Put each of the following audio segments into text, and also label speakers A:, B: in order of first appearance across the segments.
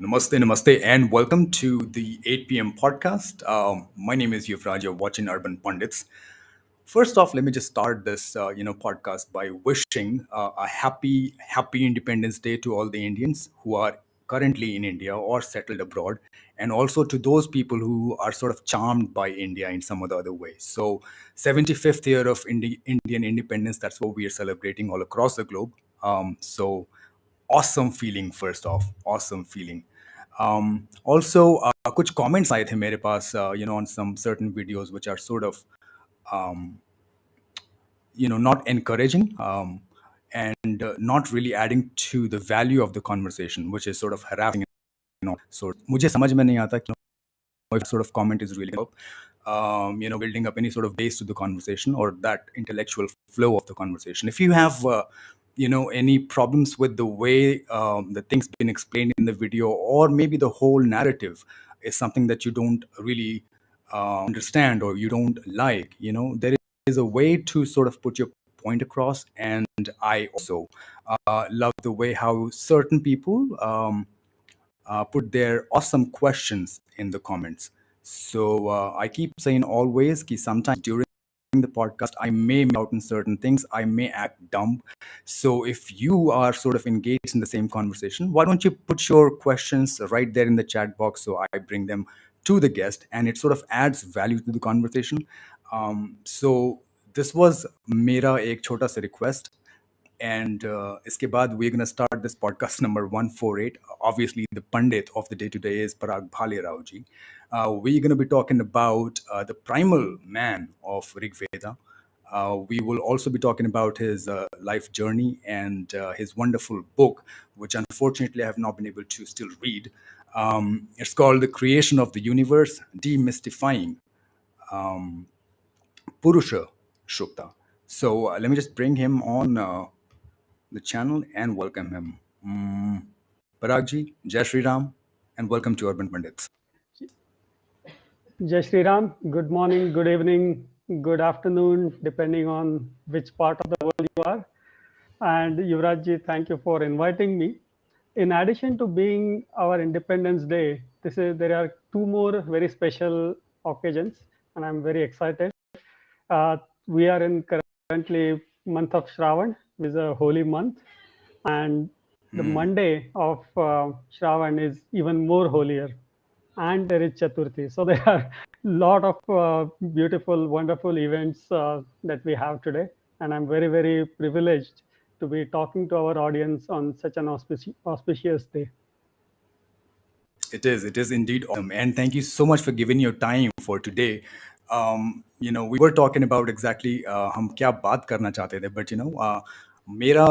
A: Namaste, namaste, and welcome to the 8 p.m. podcast. My name is Yuvraj. You're watching Urban Pandits. First off, let me just start this, podcast by wishing a happy Independence Day to all the Indians who are currently in India or settled abroad, and also to those people who are sort of charmed by India in some other way. So, 75th year of Indian independence. That's what we are celebrating all across the globe. So awesome feeling, first off, awesome feeling. Also, कुछ comments आए थे मेरे पास, on some certain videos which are sort of, not encouraging, and not really adding to the value of the conversation, which is sort of harassing and all. So मुझे समझ में नहीं आता कि if sort of comment is really up, building up any sort of base to the conversation or that intellectual flow of the conversation. If you have, any problems with the way the things been explained in the video, or maybe the whole narrative is something that you don't really understand or you don't like, there is a way to sort of put your point across. And I also love the way how certain people put their awesome questions in the comments. So I keep saying always that sometimes during the podcast, I may miss out on certain things. I may act dumb. So if you are sort of engaged in the same conversation, why don't you put your questions right there in the chat box so I bring them to the guest and it sort of adds value to the conversation. So this was मेरा एक छोटा सा request. And इसके बाद we're going to start this podcast number 148. Obviously, the Pandit of the day today is Parag Bhale Rao ji. We're going to be talking about the primal man of Rig Veda. We will also be talking about his life journey and his wonderful book, which unfortunately I have not been able to still read. It's called The Creation of the Universe, Demystifying Purusha Shukta. So let me just bring him on the channel and welcome him. Paragji, Jai Shri Ram, and welcome to Urban Pandits.
B: Jai Shri Ram, good morning, good evening, good afternoon, depending on which part of the world you are. And Yuvrajji, thank you for inviting me. In addition to being our Independence Day, there are two more very special occasions, and I'm very excited. Uh, we are in currently month of Shravan, which is a holy month, and the Monday of Shravan is even more holier, and there is Chaturthi. So there are a lot of beautiful, wonderful events that we have today, and I'm very, very privileged to be talking to our audience on such an auspicious day.
A: It is indeed awesome. And thank you so much for giving your time for today. We were talking about exactly हम क्या बात करना चाहते थे, but मेरा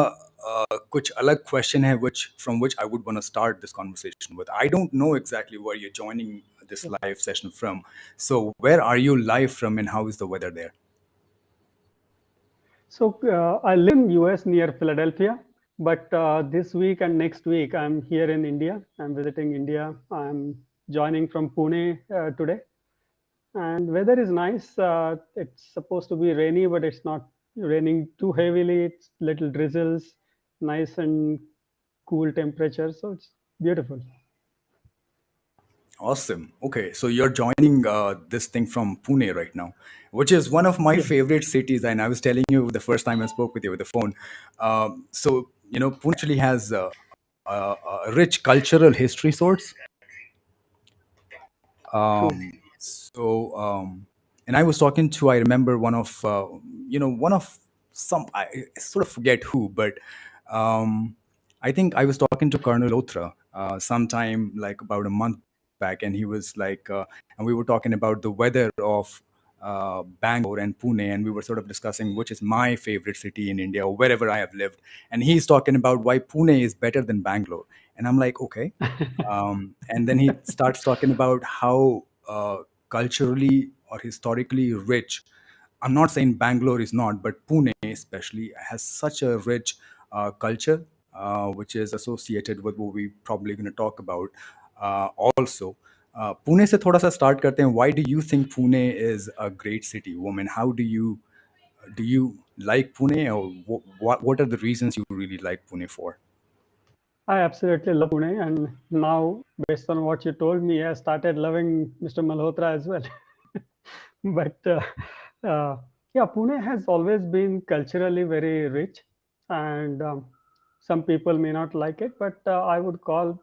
A: कुछ अलग question है which I would want to start this conversation with. I don't know exactly where you're joining this live session from. So where are you live from and how is the weather there?
B: So I live in US near Philadelphia, but this week and next week I'm here in India. I'm visiting India. I'm joining from Pune today, and weather is nice. It's supposed to be rainy, but it's not raining too heavily. It's little drizzles, nice and cool temperature, so it's beautiful.
A: Awesome. Okay, so you're joining this thing from Pune right now, which is one of my
B: Yes.
A: favorite cities. And I was telling you the first time I spoke with you with the phone. So Pune actually has a rich cultural history source.
B: True.
A: And I was talking to, I remember one of some, I sort of forget who, but um, I think I was talking to Colonel Otra sometime like about a month back, and he was like, and we were talking about the weather of Bangalore and Pune, and we were sort of discussing which is my favorite city in India or wherever I have lived, and he's talking about why Pune is better than Bangalore, and I'm like, okay, and then he starts talking about how culturally or historically rich. I'm not saying Bangalore is not, but Pune especially has such a rich culture, which is associated with what we probably going to talk about also. Pune से थोड़ा सा start करते हैं. Why do you think Pune is a great city, woman? How do you like Pune, or what are the reasons you really like Pune for?
B: I absolutely love Pune, and now, based on what you told me, I started loving Mr. Malhotra as well. But uh, yeah, Pune has always been culturally very rich, and some people may not like it, but I would call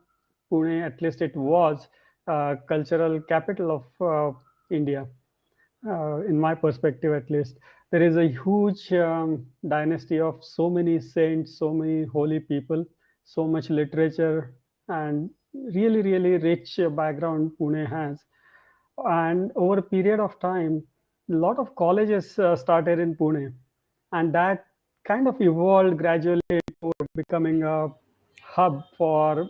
B: Pune, at least it was, cultural capital of India. In my perspective at least, there is a huge dynasty of so many saints, so many holy people, so much literature, and really, really rich background Pune has. And over a period of time, a lot of colleges started in Pune, and that kind of evolved gradually to becoming a hub for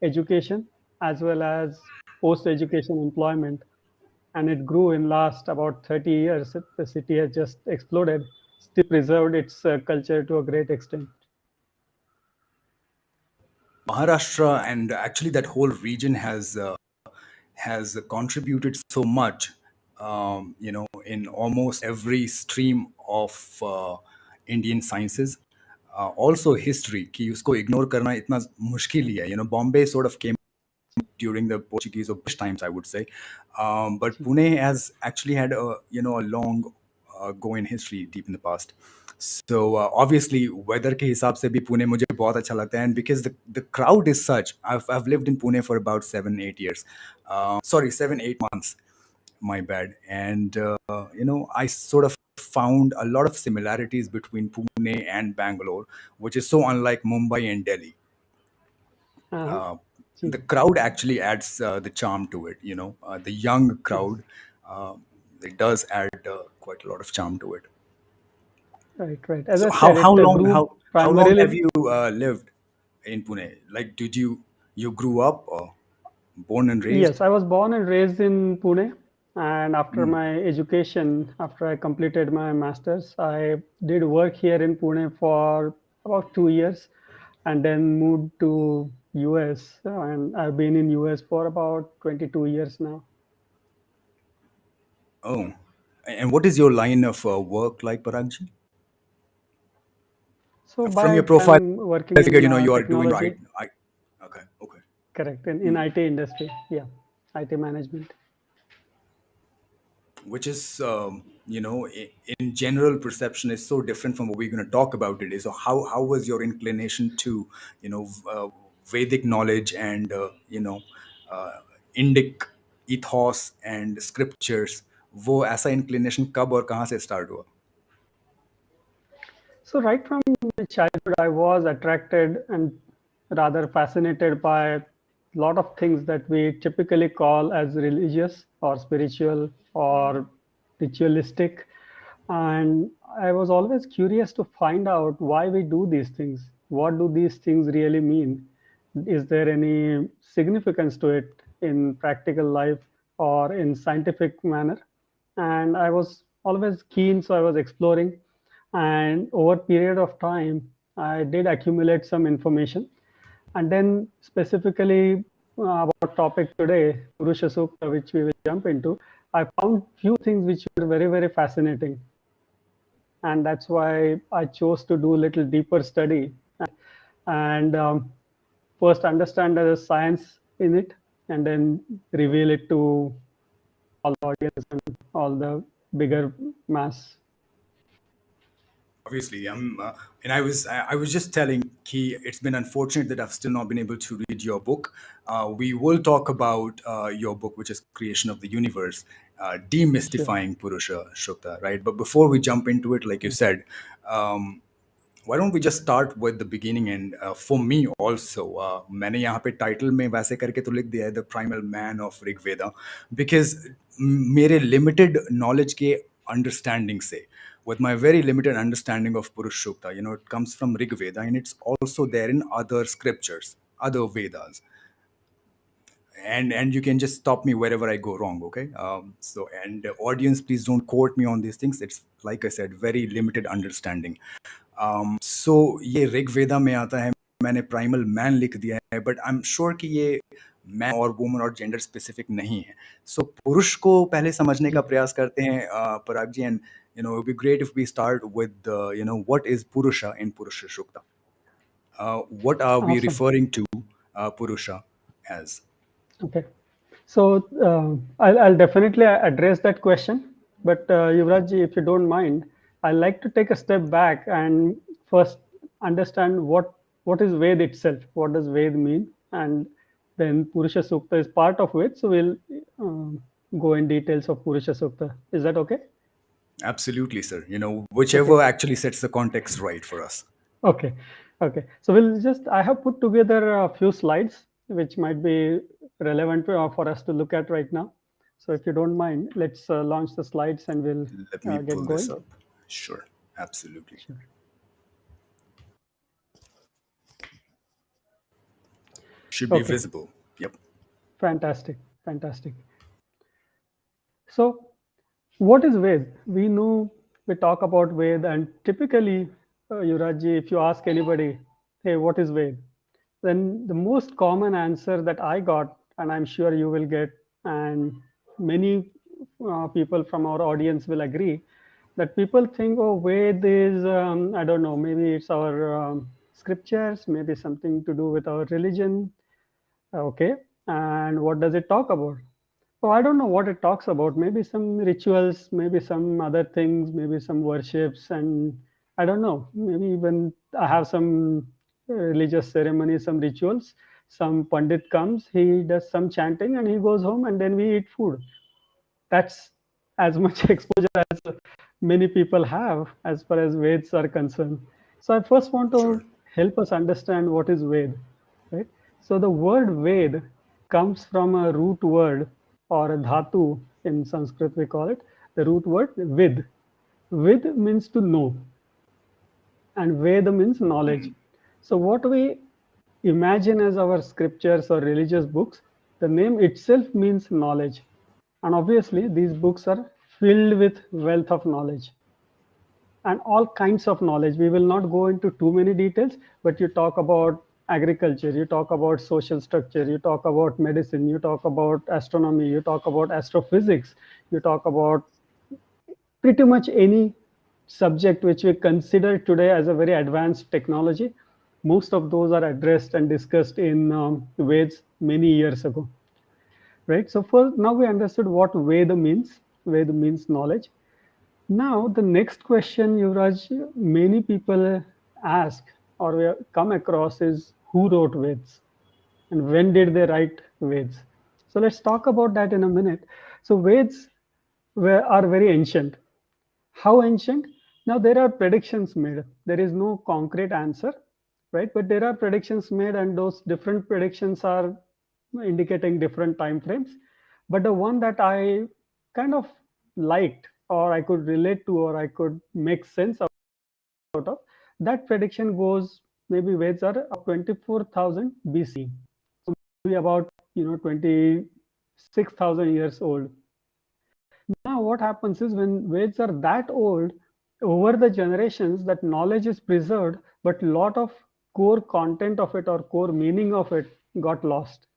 B: education as well as post-education employment, and it grew in last about 30 years. The city has just exploded, still preserved its culture to a great extent.
A: Maharashtra and actually that whole region has contributed so much, in almost every stream of Indian sciences. Also history कि उसको ignore करना इतना मुश्किल ही है. Bombay sort of came during the Portuguese or British times, I would say. But Pune has actually had a long go in history deep in the past. So obviously, weather के हिसाब से भी पुणे मुझे बहुत अच्छा लगता है, and because the crowd is such, I've lived in Pune for about 7-8 years. Sorry, 7-8 months. My bad. And I sort of found a lot of similarities between Pune and Bangalore, which is so unlike Mumbai and Delhi.
B: Uh-huh.
A: uh,
B: Gee,
A: the crowd actually adds the charm to it. The young
B: yes,
A: crowd, uh, it does add quite a lot of charm to it.
B: right, right. As
A: So
B: I
A: how
B: said,
A: how
B: it
A: long
B: grew
A: how long have
B: primarily.
A: you lived in Pune? Like, did you grew up or born and raised?
B: Yes, I was born and raised in Pune. And after
A: Mm.
B: my education, after I completed my master's, I did work here in Pune for about 2 years, and then moved to US. And I've been in US for about 22 years now.
A: Oh, and what is your line of work like, Paragji?
B: So
A: From your
B: by
A: profile,
B: I'm working
A: I figured
B: in
A: you are doing right.
B: technology,
A: Okay, okay.
B: correct, in IT industry. Yeah, IT management.
A: Which is in general perception is so different from what we're going to talk about today. So how was your inclination to Vedic knowledge and uh, Indic ethos and scriptures? वो ऐसा inclination कब और कहाँ से start हुआ?
B: So right from childhood, I was attracted and rather fascinated by a lot of things that we typically call as religious or spiritual or ritualistic. And I was always curious to find out why we do these things. What do these things really mean? Is there any significance to it in practical life or in scientific manner? And I was always keen, so I was exploring, and over a period of time I did accumulate some information, and then specifically about topic today, Purusha Sukta, which we will jump into, I found few things which were very, very fascinating, and that's why I chose to do a little deeper study and first understand the science in it, and then reveal it to all the audience and all the bigger mass.
A: Obviously, and I was just telling Ki, it's been unfortunate that I've still not been able to read your book. We will talk about your book, which is Creation of the Universe,
B: Sure.
A: demystifying Purusha Shukta, right? But before we jump into it, like you said, um, why don't we just start with the beginning? And for me also, मैंने यहाँ पे title में वैसे करके तो लिख दिया है the primal man of Rigveda, because मेरे लिमिटेड नॉलेज के अंडरस्टैंडिंग से, with my very limited understanding of Purushokta, it comes from Rig Veda and it's also there in other scriptures, other Vedas. And you can just stop me wherever I go wrong, okay? So, and audience, please don't quote me on these things. It's, like I said, very limited understanding. सो ये ऋग वेदा में आता है, मैंने primal man लिख दिया है, but I am sure कि ये मैन और वुमन और जेंडर स्पेसिफिक नहीं है. सो पुरुष को पहले समझने का
B: जी.
A: प्रयास करते हैं, Parag ji. And it would be great if we start with what is Purusha in पुरुष सूक्ता. What are we
B: Awesome.
A: referring to Purusha as?
B: Okay. So I'll definitely address that question. But Yuvraj ji, if you don't mind, I'd like to take a step back and first understand what is Ved itself. What does Ved mean? And then Purusha Sukta is part of it. So we'll go in details of Purusha Sukta. Is that okay?
A: Absolutely, sir.
B: Okay.
A: Whichever actually sets the context right for us.
B: Okay, okay. So we'll just, I have put together a few slides which might be relevant for us to look at right now. So if you don't mind, let's launch the slides and we'll
A: Let me
B: get
A: pull this
B: going.
A: up. Sure, absolutely.
B: Sure.
A: Should be
B: Okay,
A: visible. Yep.
B: fantastic, fantastic. So what is Ved? We know we talk about Ved, and typically, Yuraji, if you ask anybody, hey, what is Ved? Then the most common answer that I got, and I'm sure you will get, and many people from our audience will agree, that people think, oh, Ved is, I don't know, maybe it's our scriptures, maybe something to do with our religion. Okay. And what does it talk about? Oh, I don't know what it talks about. Maybe some rituals, maybe some other things, maybe some worships, and I don't know. Maybe even I have some religious ceremonies, some rituals. Some Pandit comes, he does some chanting, and he goes home, and then we eat food. That's as much exposure as many people have as far as Veds are concerned. So I first want
A: Sure.
B: to help us understand what is Ved, right? So the word Ved comes from a root word or a dhatu in Sanskrit, we call it the root word vid. Vid means to know, and Veda means knowledge. So what we imagine as our scriptures or religious books, the name itself means knowledge. And obviously, these books are filled with wealth of knowledge and all kinds of knowledge. We will not go into too many details, but you talk about agriculture, you talk about social structure, you talk about medicine, you talk about astronomy, you talk about astrophysics, you talk about pretty much any subject which we consider today as a very advanced technology. Most of those are addressed and discussed in Veds many years ago, right? So first, now we understood what Veda means. Veda means knowledge. Now the next question, Yuvraj, many people ask or we come across is who wrote Veds and when did they write Veds? So let's talk about that in a minute. So Veds are very ancient. How ancient? Now there are predictions made. There is no concrete answer, right? But there are predictions made, and those different predictions are indicating different time frames. But the one that I kind of liked, or I could relate to, or I could make sense out of, that prediction goes maybe Veds are 24,000 BC, maybe about 26,000 years old. Now, what happens is when Veds are that old, over the generations, that knowledge is preserved, but a lot of core content of it or core meaning of it got lost.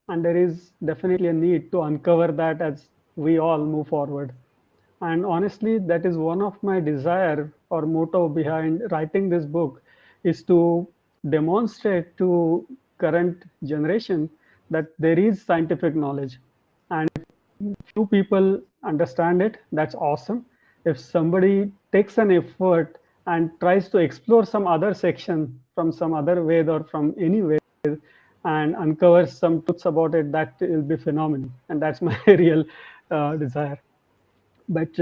B: And there is definitely a need to uncover that as we all move forward. And honestly, that is one of my desire or motto behind writing this book is to demonstrate to current generation that there is scientific knowledge, and few people understand it, that's awesome. If somebody takes an effort and tries to explore some other section from some other Ved or from any Ved and uncovers some truths about it, that will be phenomenal. And that's my real desire. But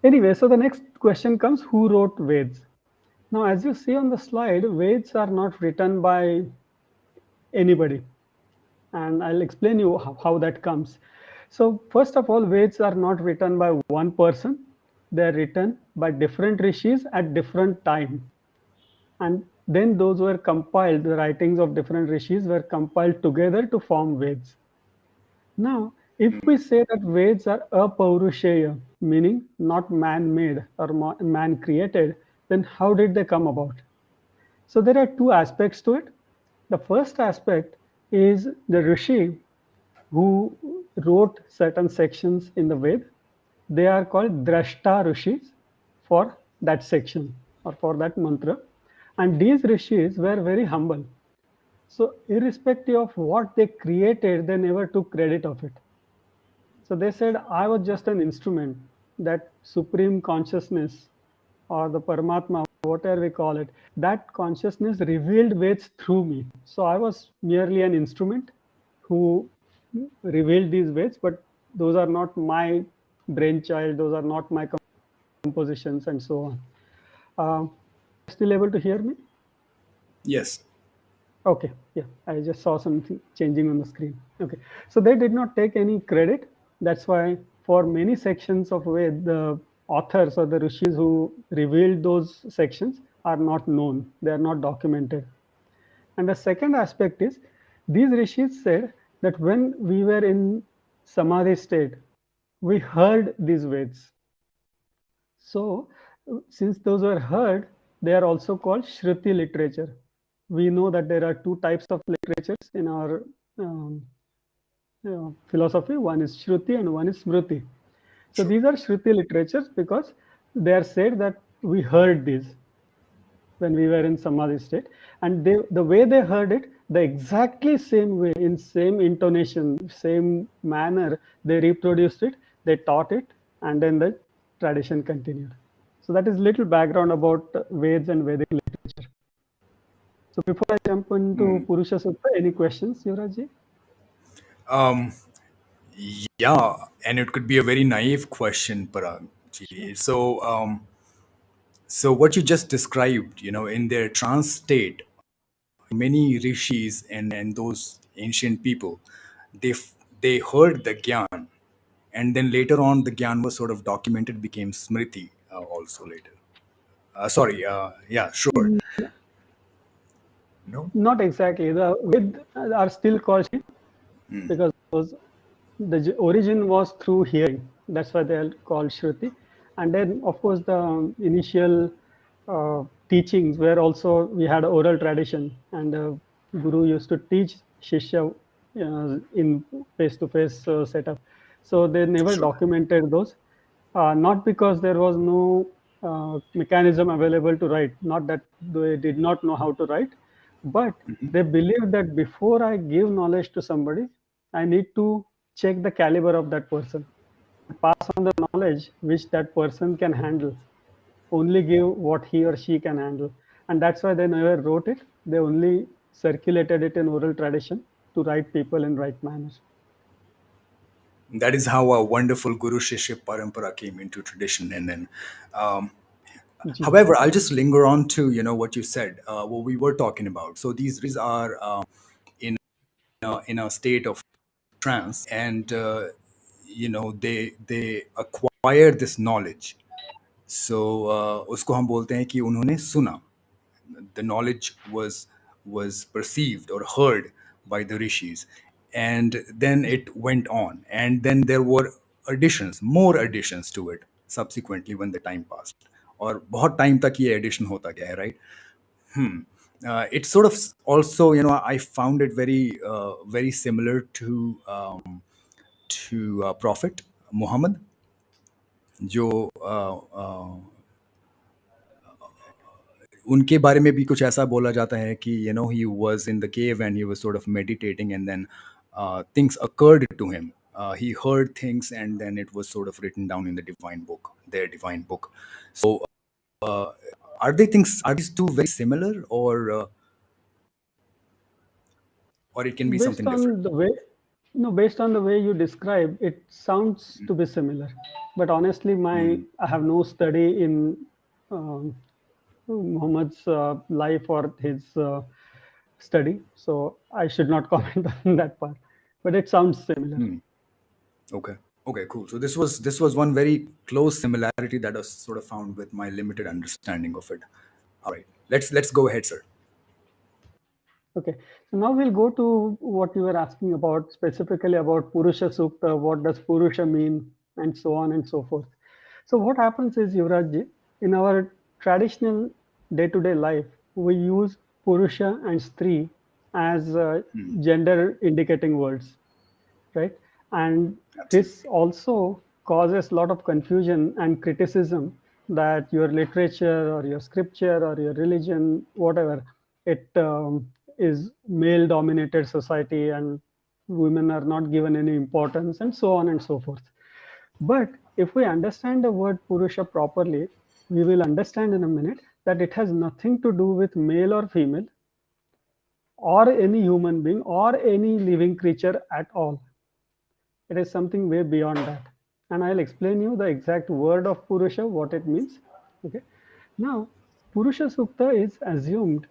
B: anyway, so the next question comes, who wrote Veds? Now, as you see on the slide, Veds are not written by anybody, and I'll explain you how that comes. So first of all, Veds are not written by one person. They're written by different rishis at different time. And then those were compiled, the writings of different rishis were compiled together to form Veds. Now, if we say that Veds are apaurushaya, meaning not man-made or man-created, then how did they come about? So there are two aspects to it. The first aspect is the rishi who wrote certain sections in the Ved. They are called drashta rishis for that section or for that mantra. And these rishis were very humble. So, irrespective of what they created, they never took credit of it. So they said, I was just an instrument, that supreme consciousness or the Paramatma, whatever we call it, that consciousness revealed Veds through me. So I was merely an instrument who revealed these Veds, but those are not my brainchild, those are not my compositions, and so on. Still able to hear me?
A: Yes.
B: Okay, yeah, I just saw something changing on the screen. Okay, so they did not take any credit. That's why for many sections of Ved, the authors or the rishis who revealed those sections are not known. They are not documented. And the second aspect is these rishis said that when we were in samadhi state, we heard these Veds. So, since those were heard, they are also called Shruti literature. We know that there are two types of literatures in our um, philosophy. One is Shruti and one is Smriti. So
A: True.
B: these are Shruti literatures because they are said that we heard these when we were in Samadhi state, and the way they heard it, the exactly same way, in same intonation, same manner, they reproduced it, they taught it, and then the tradition continued. So that is little background about Veds and Vedic literature. So before I jump into
A: Hmm.
B: Purusha Sutta, any questions, Yuvrajji?
A: Um, yeah, and it could be a very naive question, Parag.
B: Sure.
A: So what you just described, in their trance state, many rishis and those ancient people, they they heard the gyan, and then later on, the gyan was sort of documented, became smriti also later. Sorry, yeah, sure. No.
B: Not exactly. The Ved are still called Shruti because the origin was through hearing. That's why they are called Shruti. And then, of course, the initial teachings were also, we had oral tradition, and the Guru used to teach Shishya in face to face setup. So they never
A: Sure.
B: documented those, not because there was no mechanism available to write, not that they did not know how to write, but they believed that before I give knowledge to somebody, I need to check the caliber of that person, pass on the knowledge which that person can handle, only give what he or she can handle. And that's why they never wrote it. They only circulated it in oral tradition to right people in right manner.
A: That is how a wonderful Guru Shishya parampara came into tradition. And then, um,
B: Ji.
A: however, I'll just linger on to what you said, what we were talking about. So these rishis are in in a state of trance, and they acquire this knowledge. So उसको हम बोलते हैं कि उन्होंने सुना. The knowledge was perceived or heard by the rishis, and then it went on, and then there were more additions to it subsequently when the time passed. और बहुत time तक ये addition होता गया है, right? It's sort of also, I found it very similar to Prophet Muhammad, जो उनके बारे में भी कुछ ऐसा बोला जाता है कि he was in the cave and he was sort of meditating, and then things occurred to him. He heard things, and then it was sort of written down in the divine book, their divine book. So uh, are these two very similar, or it can be
B: Based
A: something different?
B: on the way, no, based on the way you describe, it sounds to be similar. But honestly,
A: Hmm.
B: I have no study in um, Muhammad's life or his study, so I should not comment on that part. But it sounds similar.
A: Hmm. Okay. Okay, cool. So this was one very close similarity that was sort of found with my limited understanding of it. All right. Let's go ahead, sir.
B: Okay, so now we'll go to what you were asking about, specifically about Purusha Sukta, what does Purusha mean, and so on and so forth. So what happens is, Yuvrajji, in our traditional day-to-day life, we use Purusha and Stri as gender indicating words, right? And
A: Absolutely.
B: this also causes a lot of confusion and criticism that your literature or your scripture or your religion, whatever, it is male dominated society and women are not given any importance and so on and so forth. But if we understand the word Purusha properly, we will understand in a minute that it has nothing to do with male or female or any human being or any living creature at all. It is something way beyond that. And I'll explain you the exact word of Purusha, what it means. Okay. Now, Purusha Sukta is assumed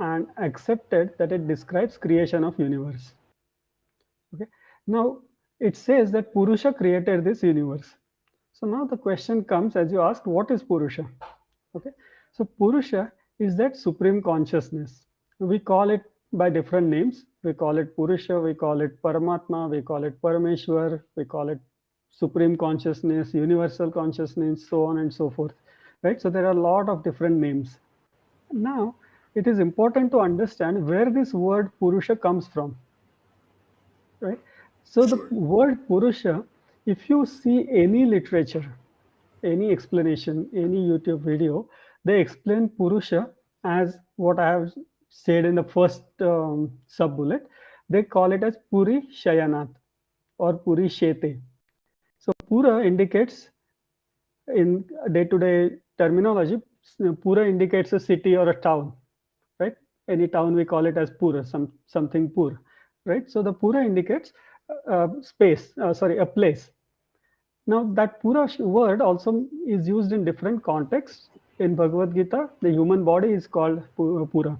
B: and accepted that it describes creation of universe. Okay. Now, it says that Purusha created this universe. So now the question comes as you asked, what is Purusha? Okay. So Purusha is that supreme consciousness. We call it by different names. We call it Purusha, we call it Paramatma, we call it Parameshwar, we call it supreme consciousness, universal consciousness, so on and so forth. Right. So there are a lot of different names. Now, it is important to understand where this word Purusha comes from. Right. So the
A: Sure.
B: word Purusha, if you see any literature, any explanation, any YouTube video, they explain Purusha as what I have said in the first sub bullet. They call it as Puri Shayanat or Puri Shete. So Pura indicates in day-to-day terminology, Pura indicates a city or a town, right? Any town we call it as Pura, something Pur, right? So the Pura indicates a place. Now, that Pura word also is used in different contexts. In Bhagavad Gita, the human body is called Pura.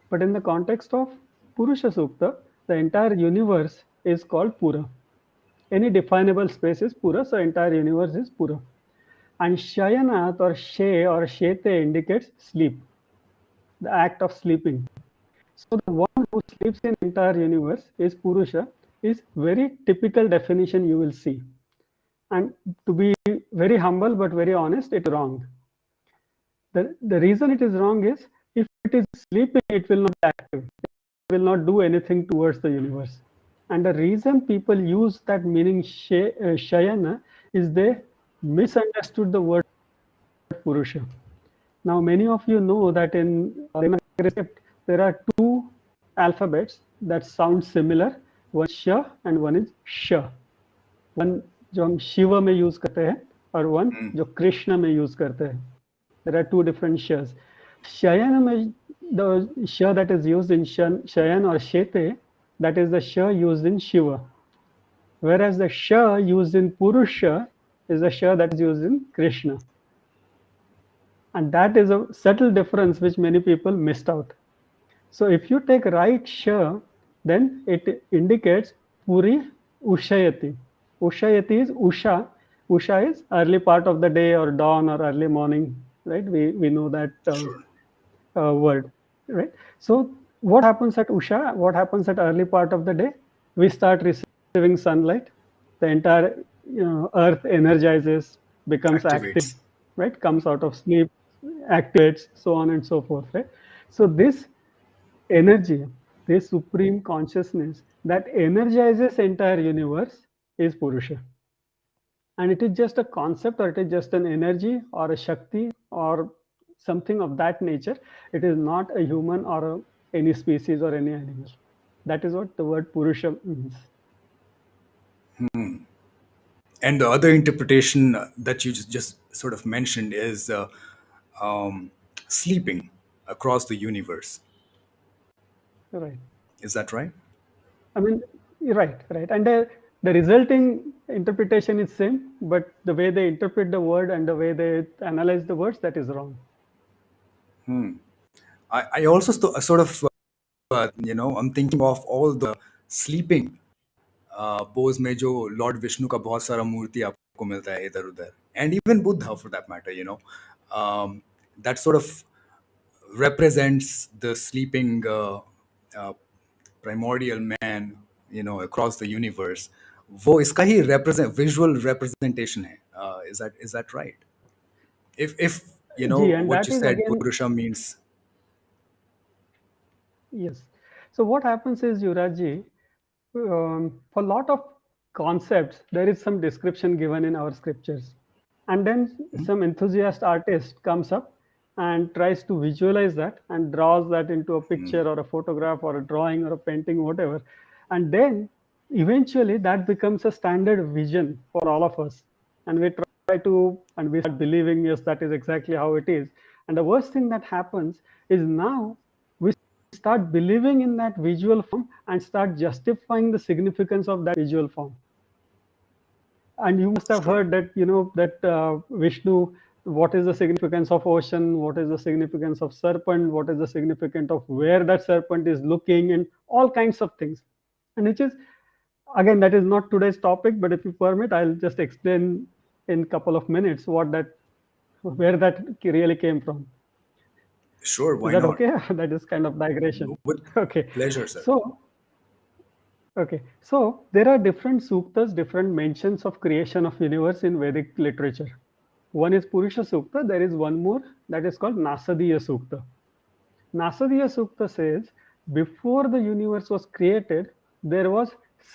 B: But in the context of Purusha Sukta, the entire universe is called Pura. Any definable space is Pura, so entire universe is Pura. And Shayanat or She or Shete indicates sleep, the act of sleeping. So the one who sleeps in entire universe is Purusha, is very typical definition you will see. And to be very humble but very honest, it's wrong. The reason it is wrong is if it is sleeping, it will not be active, it will not do anything towards the universe. And the reason people use that meaning Shayana is they misunderstood the word Purusha. Now, many of you know that in Devanagari script, there are two alphabets that sound similar. One is Sh and one is Sh. One जो हम शिव में use करते हैं और one जो कृष्ण में use करते हैं. There are two different shas. Shayan में the sh that is used in shayan or shete, that is the sh used in Shiva, whereas the sh used in Purusha is the sh that is used in Krishna, and that is a subtle difference which many people missed out. So if you take right sh, then it indicates Puri Ushayati. Ushayati is Usha. Usha is early part of the day or dawn or early morning, right? We know that
A: Sure.
B: word, right? So what happens at Usha? What happens at early part of the day? We start receiving sunlight. The entire earth energizes, becomes active,
A: Activates.
B: right? Comes out of sleep, activates, so on and so forth, right? So this energy, this supreme consciousness that energizes entire universe is Purusha. And it is just a concept or it is just an energy or a Shakti or something of that nature. It is not a human or any species or any animal. That is what the word Purusha means.
A: And the other interpretation that you just sort of mentioned is um, sleeping across the universe.
B: Right.
A: Is that right?
B: I mean, right, right. And the resulting interpretation is same, but the way they interpret the word and the way they analyze the words, that is wrong.
A: I also sort of, I'm thinking of all the sleeping pose में जो Lord Vishnu का बहुत सारा मूर्ति आपको मिलता है इधर उधर and even Buddha for that matter that sort of represents the sleeping uh, primordial man across the universe. वो इसका ही represent visual representation है. Is that right? If
B: Gee, and
A: what
B: that
A: you
B: is
A: said
B: again,
A: Purusha means.
B: yes. So what happens is, Yuraji, for a lot of concepts, there is some description given in our scriptures. And then some enthusiast artist comes up and tries to visualize that and draws that into a picture or a photograph or a drawing or a painting, whatever. And then eventually that becomes a standard vision for all of us. And we try to, and we start believing, yes, that is exactly how it is. And the worst thing that happens is now we start believing in that visual form and start justifying the significance of that visual form. And you must have
A: Sure.
B: heard that, that Vishnu, what is the significance of ocean, what is the significance of serpent, what is the significance of where that serpent is looking, and all kinds of things. And which is, again, that is not today's topic, but if you permit, I'll just explain in a couple of minutes where that really came from.
A: Sure,
B: Is
A: why
B: that
A: not?
B: okay? That is kind of digression.
A: With
B: Okay.
A: pleasure, sir.
B: So, okay, so there are different suktas, different mentions of creation of universe in Vedic literature. One is Purusha Sukta, there is one more that is called Nasadiya Sukta. Nasadiya Sukta says, before the universe was created, there was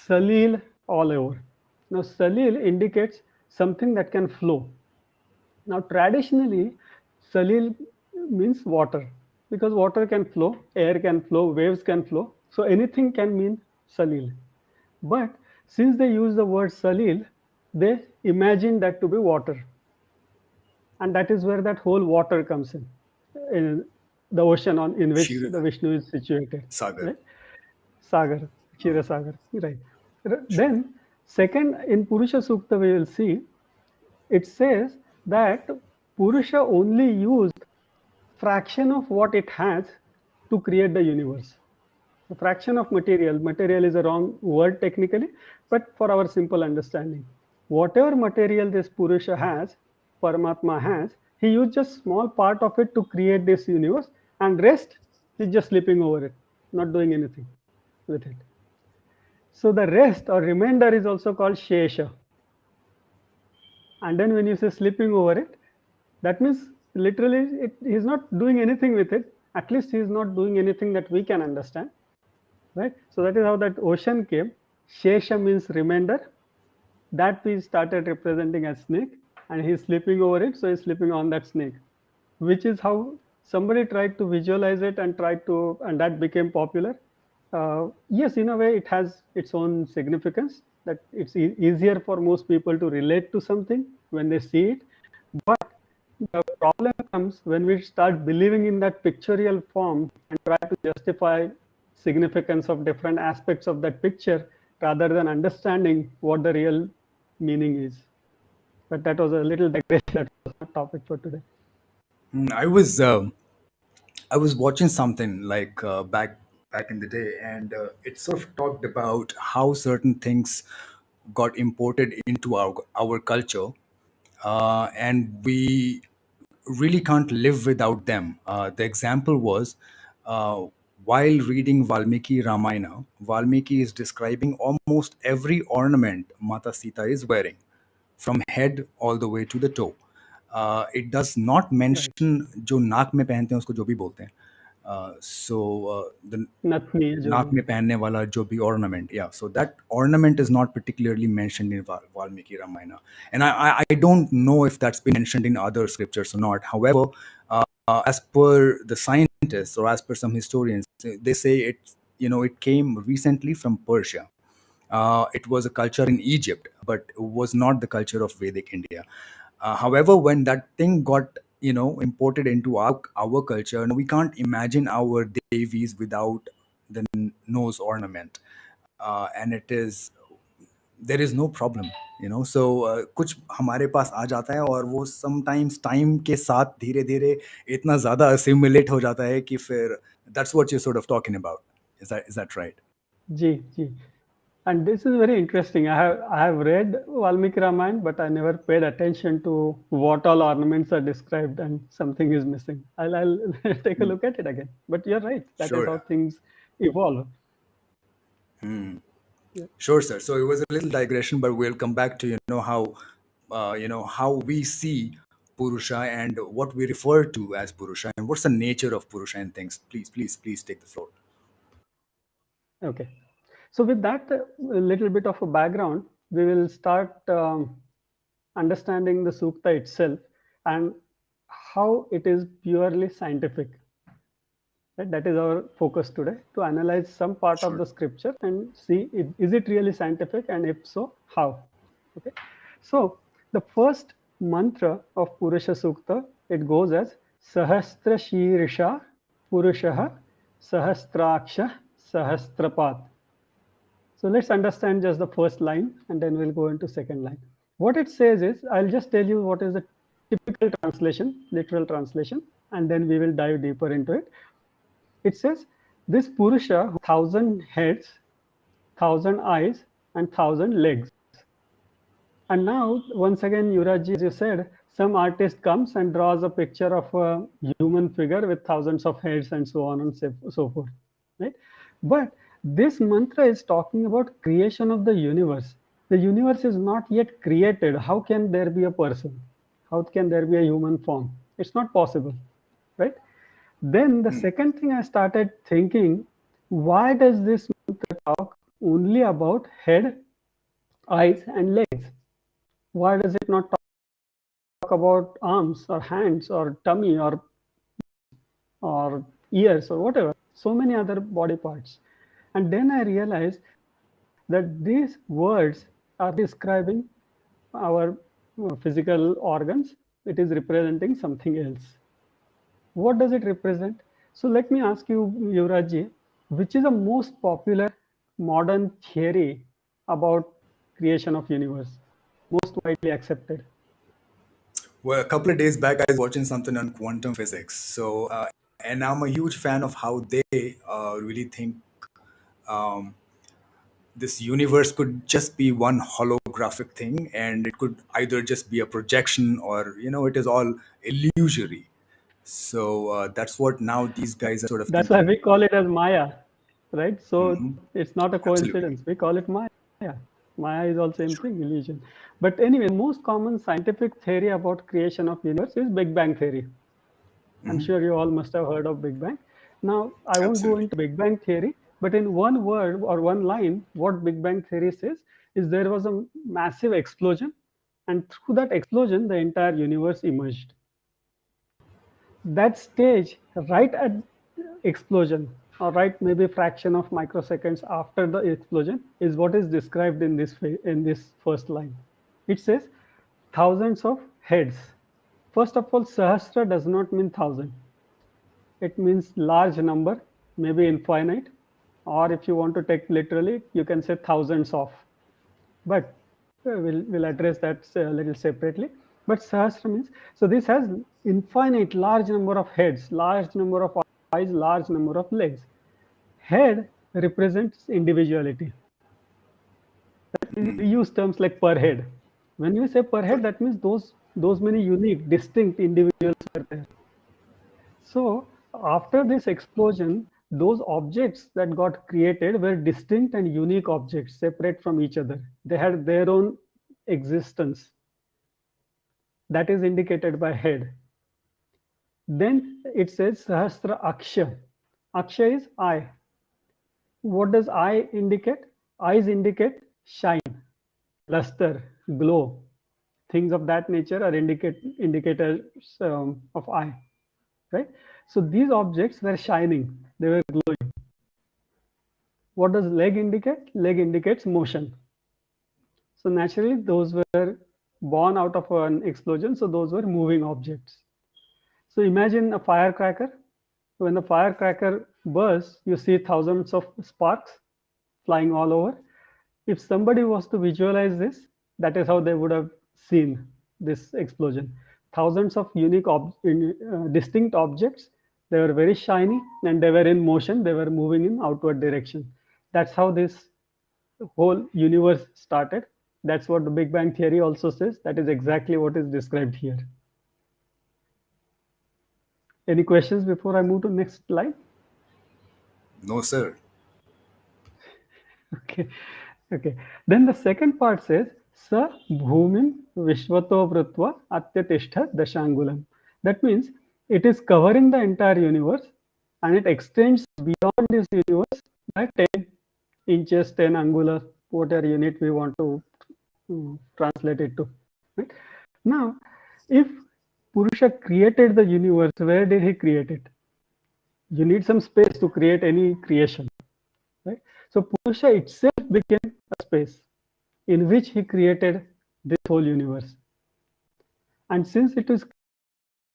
B: Salil all over. Now, Salil indicates something that can flow. Now, traditionally, Salil means water because water can flow, air can flow, waves can flow. So, anything can mean Salil. But since they use the word Salil, they imagine that to be water. And that is where that whole water comes in the ocean in which
A: Shir
B: the Vishnu is situated,
A: Sagar.
B: right? Sagar, Kshira Sagar, right? Then, second, in Purusha Sukta, we will see it says that Purusha only used fraction of what it has to create the universe. A fraction of material. Material is a wrong word technically, but for our simple understanding, whatever material this Purusha has, Paramatma has, he used just small part of it to create this universe, and rest he's just sleeping over it, not doing anything with it. So the rest or remainder is also called Shesha. And then when you say sleeping over it, that means literally he's not doing anything with it. At least he's not doing anything that we can understand, right? So that is how that ocean came. Shesha means remainder. That we started representing as snake, and he's sleeping over it, so he's sleeping on that snake, which is how somebody tried to visualize it and tried to, and that became popular. Yes, in a way, it has its own significance that it's easier for most people to relate to something when they see it. But the problem comes when we start believing in that pictorial form and try to justify significance of different aspects of that picture rather than understanding what the real meaning is. But that was a little digression. That was not topic for today.
A: I was watching something like back in the day, and it sort of talked about how certain things got imported into our culture, and we really can't live without them. The example was uh, while reading Valmiki Ramayana, Valmiki is describing almost every ornament Mata Sita is wearing, from head all the way to the toe. It does not
B: Right.
A: mention जो नाक में पहनते हैं उसको जो भी बोलते हैं. So the
B: Natni है जो
A: नाक
B: भी.
A: में पहनने वाला जो भी ornament, yeah, so that ornament is not particularly mentioned in Valmiki Ramayana, and I don't know if that's been mentioned in other scriptures or not. However, as per the scientists or as per some historians, they say it came recently from Persia. It was a culture in Egypt, but it was not the culture of Vedic India. However, when that thing got imported into our culture, we can't imagine our devis without the nose ornament, and it is there is no problem. So कुछ हमारे पास आ जाता है और वो sometimes time के साथ धीरे धीरे इतना ज़्यादा assimilate हो जाता है कि फिर that's what you're sort of talking about. Is that right?
B: Ji, ji. And this is very interesting. I have read Valmiki Ramayana, but I never paid attention to what all ornaments are described, and something is missing. I'll take a look at it again. But you're right. That is
A: Sure.
B: how things evolve. Yeah.
A: Sure, sir. So it was a little digression, but we'll come back to how we see Purusha and what we refer to as Purusha and what's the nature of Purusha and things. Please take the floor.
B: Okay. So with that, a little bit of a background, we will start. understanding the sukta itself and how it is purely scientific. Right? That is our focus today, to analyze some part of
A: Sure.
B: the scripture and see is it really scientific, and if so, how. Okay. So the first mantra of Purusha Sukta, it goes as Sahasra Shirsha Purushaha Sahasraksha Sahasrapat. So let's understand just the first line and then we'll go into second line. What it says is, I'll just tell you what is the typical translation, literal translation, and then we will dive deeper into it. It says, this Purusha, 1,000 heads, 1,000 eyes, and 1,000 legs. And now, once again, Yuraj, as you said, some artist comes and draws a picture of a human figure with thousands of heads and so on and so forth, right? But this mantra is talking about creation of the universe. The universe is not yet created. How can there be a person? How can there be a human form? It's not possible, right? Then the second thing I started thinking, why does this mantra talk only about head, eyes, and legs? Why does it not talk about arms or hands or tummy or ears or whatever? So many other body parts. And then I realized that these words are describing our physical organs. It is representing something else. What does it represent? So let me ask you, Yuvraj, which is the most popular modern theory about creation of universe, most widely accepted?
A: Well, a couple of days back, I was watching something on quantum physics. And I'm a huge fan of how they really think um, this universe could just be one holographic thing, and it could either just be a projection or, it is all illusory. That's what now these guys are sort of
B: That's why
A: thinking.
B: we call it as Maya, right? So
A: Hmm.
B: it's not a
A: Absolutely.
B: coincidence. We call it Maya. Maya is also same
A: Sure.
B: thing, illusion. But anyway, the most common scientific theory about creation of universe is Big Bang theory. I'm
A: Hmm.
B: sure you all must have heard of Big Bang. Now, I won't go
A: Absolutely.
B: into Big Bang theory, but in one word or one line, what Big Bang theory says is there was a massive explosion, and through that explosion, the entire universe emerged. That stage, right at explosion, or right maybe fraction of microseconds after the explosion, is what is described in this first line. It says thousands of heads. First of all, sahasra does not mean thousand. It means large number, maybe infinite, or if you want to take literally, you can say thousands of. But we'll address that a little separately. But sahasra means, so this has infinite large number of heads, large number of eyes, large number of legs. Head represents individuality. We use terms like per head. When you say per head, that means those many unique, distinct individuals are there. So after this explosion, those objects that got created were distinct and unique objects, separate from each other. They had their own existence. That is indicated by head. Then it says Sahasra Aksha. Aksha is eye. What does eye indicate? Eyes indicate shine, luster, glow. Things of that nature are indicators of eye, right? So these objects were shining, they were glowing. What does leg indicate? Leg indicates motion. So naturally, those were born out of an explosion. So those were moving objects. So imagine a firecracker. When the firecracker bursts, you see thousands of sparks flying all over. If somebody was to visualize this, that is how they would have seen this explosion. Thousands of unique, distinct objects. They were very shiny and they were in motion. They were moving in outward direction. That's how this whole universe started. That's what the Big Bang theory also says. That is exactly what is described here. Any questions before I move to next slide?
A: No, sir.
B: Okay. Okay. Then the second part says, Sa bhumim vishvato vrutva atyatishta dashangulam. That means it is covering the entire universe and it extends beyond this universe by 10 inches, 10 angular, whatever unit we want to translate it to. Right? Now, if Purusha created the universe, where did he create it? You need some space to create any creation, right? So Purusha itself became a space in which he created this whole universe. And since it is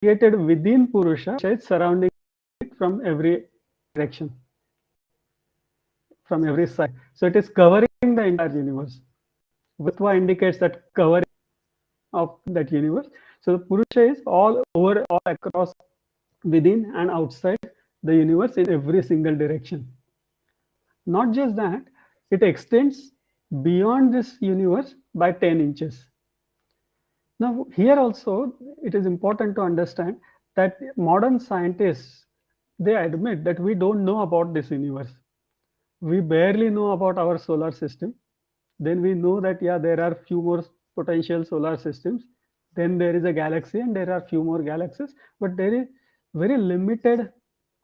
B: created within Purusha, it's surrounding it from every direction, from every side. So it is covering the entire universe. Vatva indicates that covering of that universe. So Purusha is all over, all across, within and outside the universe in every single direction. Not just that, it extends beyond this universe by 10 inches. Now, here also, it is important to understand that modern scientists, they admit that we don't know about this universe. We barely know about our solar system. Then we know that, yeah, there are few more potential solar systems. Then there is a galaxy and there are few more galaxies. But there is very limited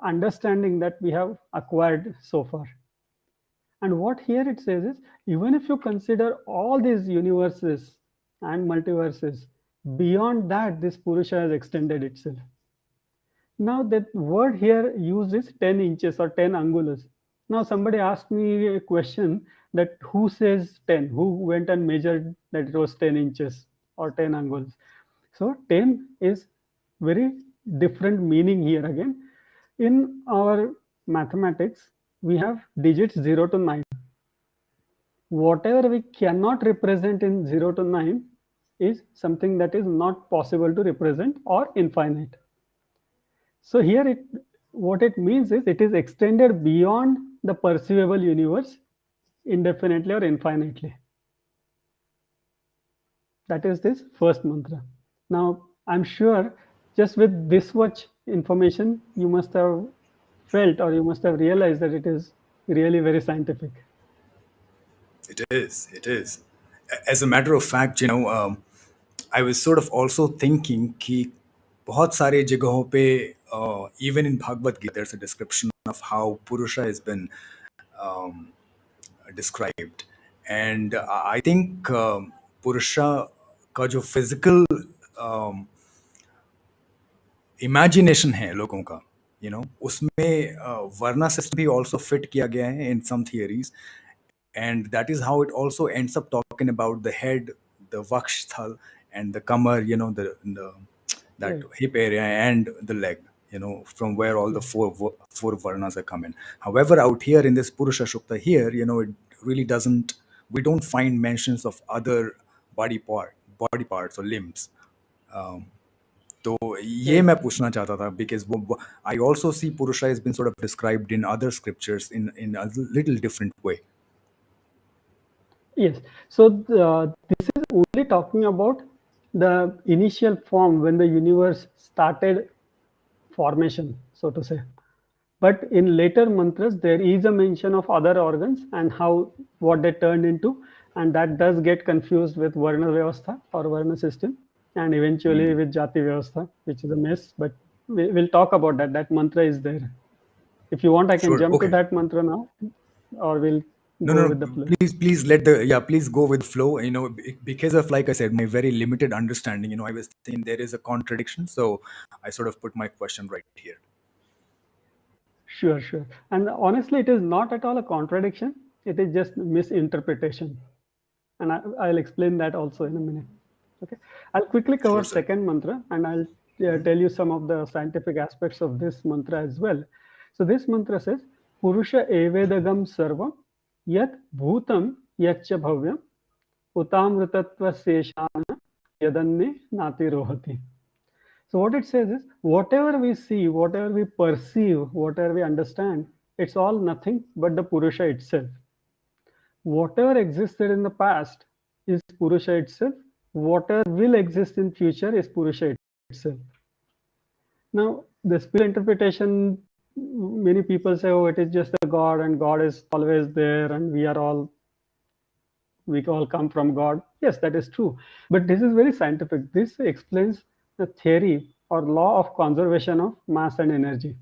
B: understanding that we have acquired so far. And what here it says is, even if you consider all these universes and multiverses, beyond that, this Purusha has extended itself. Now, that word here used is 10 inches or 10 angulas. Now, somebody asked me a question that who says 10? Who went and measured that it was 10 inches or 10 angulas? So, 10 is very different meaning here again. In our mathematics, we have digits 0 to 9. Whatever we cannot represent in 0 to 9 is something that is not possible to represent or infinite. So here it, what it means is it is extended beyond the perceivable universe indefinitely or infinitely. That is this first mantra. Now I'm sure just with this much information you must have felt or you must have realized that it is really very scientific.
A: It is. It is. As a matter of fact, I was sort of also thinking कि बहुत सारे जगहों पे even in Bhagavad Gita there's a description of how Purusha has been described, and I think Purusha का जो physical imagination है लोगों का, उसमें वर्ना सिस्टम भी ऑल्सो फिट किया गया है इन सम theories, and that is how it also ends up talking about the head, the vakshthal, and the kamar, the that
B: Right.
A: hip area and the leg, from where all the
B: Yes.
A: four varnas are coming. However, out here in this Purusha Shukta here, it really doesn't. We don't find mentions of other body parts or limbs. Um, तो ये
B: Right.
A: मैं पूछना चाहता था because I also see Purusha has been sort of described in other scriptures in a little different way.
B: Yes. So this is only talking about the initial form when the universe started formation, so to say. But in later mantras, there is a mention of other organs and how what they turned into, and that does get confused with Varna Vyavastha or Varna system, and eventually with Jati Vyavastha, which is a mess. But we'll talk about that. That mantra is there. If you want, I can
A: Sure.
B: jump to
A: Okay.
B: that mantra now, or we'll
A: No,
B: go
A: no,
B: with the
A: no.
B: flow.
A: Please please go with flow. Because of, like I said, my very limited understanding. I was thinking there is a contradiction, so I sort of put my question right here.
B: Sure, sure. And honestly, it is not at all a contradiction. It is just misinterpretation. And I'll explain that also in a minute. Okay. I'll quickly cover
A: Sure, sir.
B: second mantra and I'll tell you some of the scientific aspects of this mantra as well. So this mantra says, Purusha evedagam sarvam yat bhutam yatcha bhavyam utamritatva seshana yadanne nati rohati. So what it says is, whatever we see, whatever we perceive, whatever we understand, it's all nothing but the Purusha itself. Whatever existed in the past is Purusha itself. Whatever will exist in future is Purusha itself. Now, the spiritual interpretation, many people say, oh, it is just a God and God is always there and we all come from God. Yes, that is true. But this is very scientific. This explains the theory or law of conservation of mass and energy.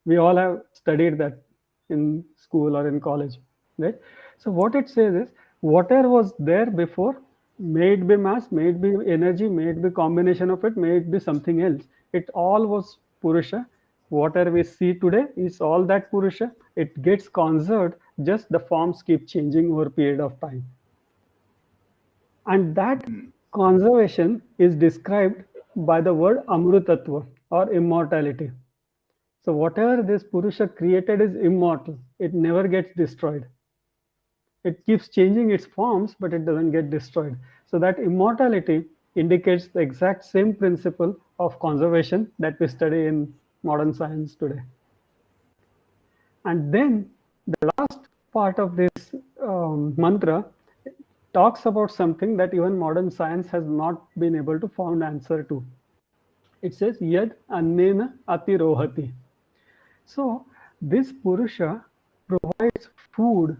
B: We all have studied that in school or in college, right? So what it says is whatever was there before May it be mass, may it be energy, may it be combination of it, may it be something else. It all was Purusha. Whatever we see today is all that Purusha. It gets conserved, just the forms keep changing over a period of time. And that conservation is described by the word Amrutatva or immortality. So whatever this Purusha created is immortal. It never gets destroyed. It keeps changing its forms, but it doesn't get destroyed. So that immortality indicates the exact same principle of conservation that we study in modern science today. And then the last part of this mantra talks about something that even modern science has not been able to find answer to. It says yad annena atirohati. So this Purusha provides food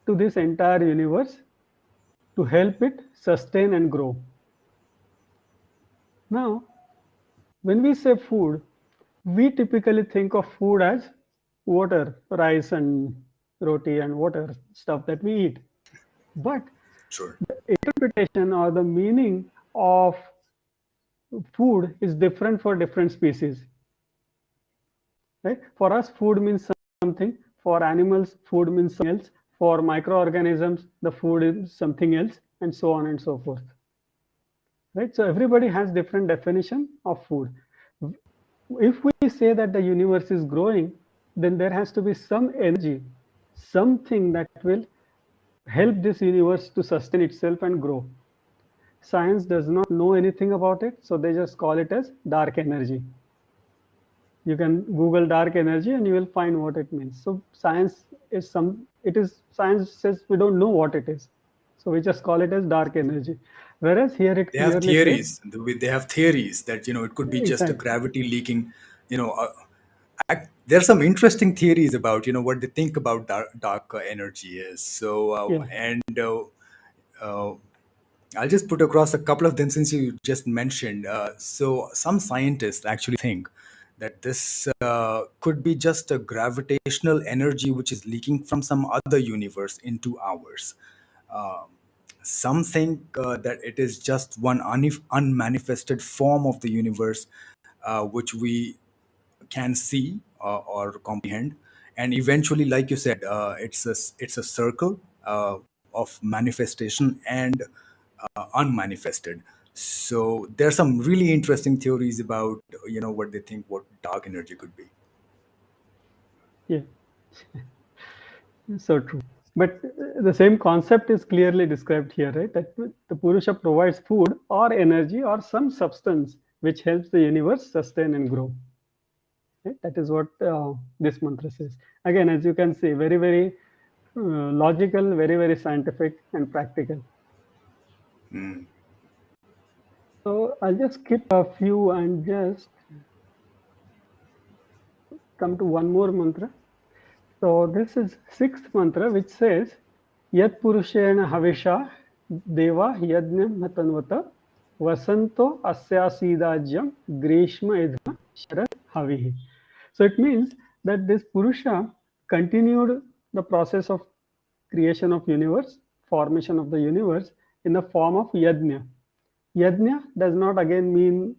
B: to this entire universe to help it sustain and grow. Now, when we say food, we typically think of food as water, rice and roti and water stuff that we eat. But
A: Sure.
B: the interpretation or the meaning of food is different for different species. Right? For us, food means something. For animals, food means something else. For microorganisms, the food is something else, and so on and so forth. Right? So everybody has different definition of food. If we say that the universe is growing, then there has to be some energy, something that will help this universe to sustain itself and grow. Science does not know anything about it, so they just call it as dark energy. You can Google dark energy and you will find what it means. So science is science says we don't know what it is, so we just call it as dark energy. Whereas here it
A: They have
B: clearly says
A: theories. They have theories that it could be just a
B: exactly.
A: gravity leaking. You know, there are some interesting theories about what they think about dark energy is. So
B: Yeah,
A: and uh, I'll just put across a couple of them since you just mentioned. So some scientists actually think that this could be just a gravitational energy which is leaking from some other universe into ours. Some think that it is just one unmanifested form of the universe which we can see or comprehend, and eventually, like you said, it's a circle of manifestation and unmanifested. So there are some really interesting theories about what they think what dark energy could be.
B: yeah, so true. But the same concept is clearly described here, right? That the Purusha provides food or energy or some substance which helps the universe sustain and grow. Right? That is what this mantra says. Again, as you can see, very, very logical, very, very scientific and practical. So I'll just skip a few and just come to one more mantra. So this is sixth mantra, which says, Yat Purushena Havisha Deva Yajnam Hatanvata Vasanto Asyasidajyam Grishma Idha Sharad Havihi. So it means that this Purusha continued the process of creation of universe, formation of the universe in the form of yajna. Yajna does not again mean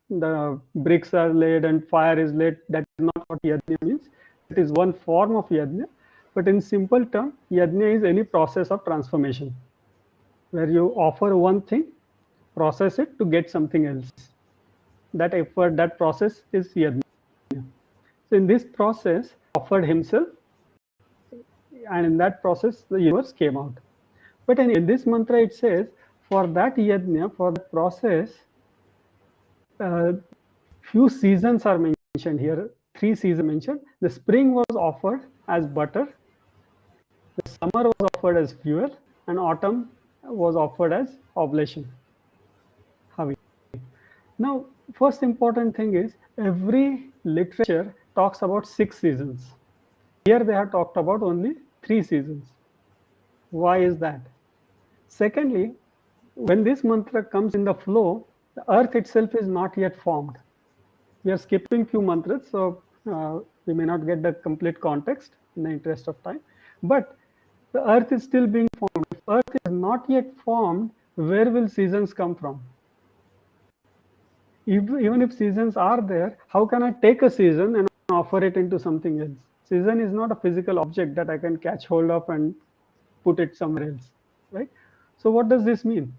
B: the bricks are laid and fire is lit. That is not what yajna means. It is one form of yajna. But in simple term, yajna is any process of transformation where you offer one thing, process it to get something else. That effort, that process is yajna. So in this process, offered himself, and in that process, the universe came out. But in this mantra, it says, for that yajna, for the process, uh, few seasons are mentioned here. 3 seasons mentioned. The spring was offered as butter, the summer was offered as fuel, and autumn was offered as oblation. Havi. Now, first important thing is every literature talks about 6 seasons. Here they have talked about only 3 seasons. Why is that? Secondly, when this mantra comes in the flow, the earth itself is not yet formed. We are skipping few mantras, so we may not get the complete context in the interest of time. But the earth is still being formed. If earth is not yet formed, where will seasons come from? Even if seasons are there, how can I take a season and offer it into something else? Season is not a physical object that I can catch hold of and put it somewhere else, right? So what does this mean?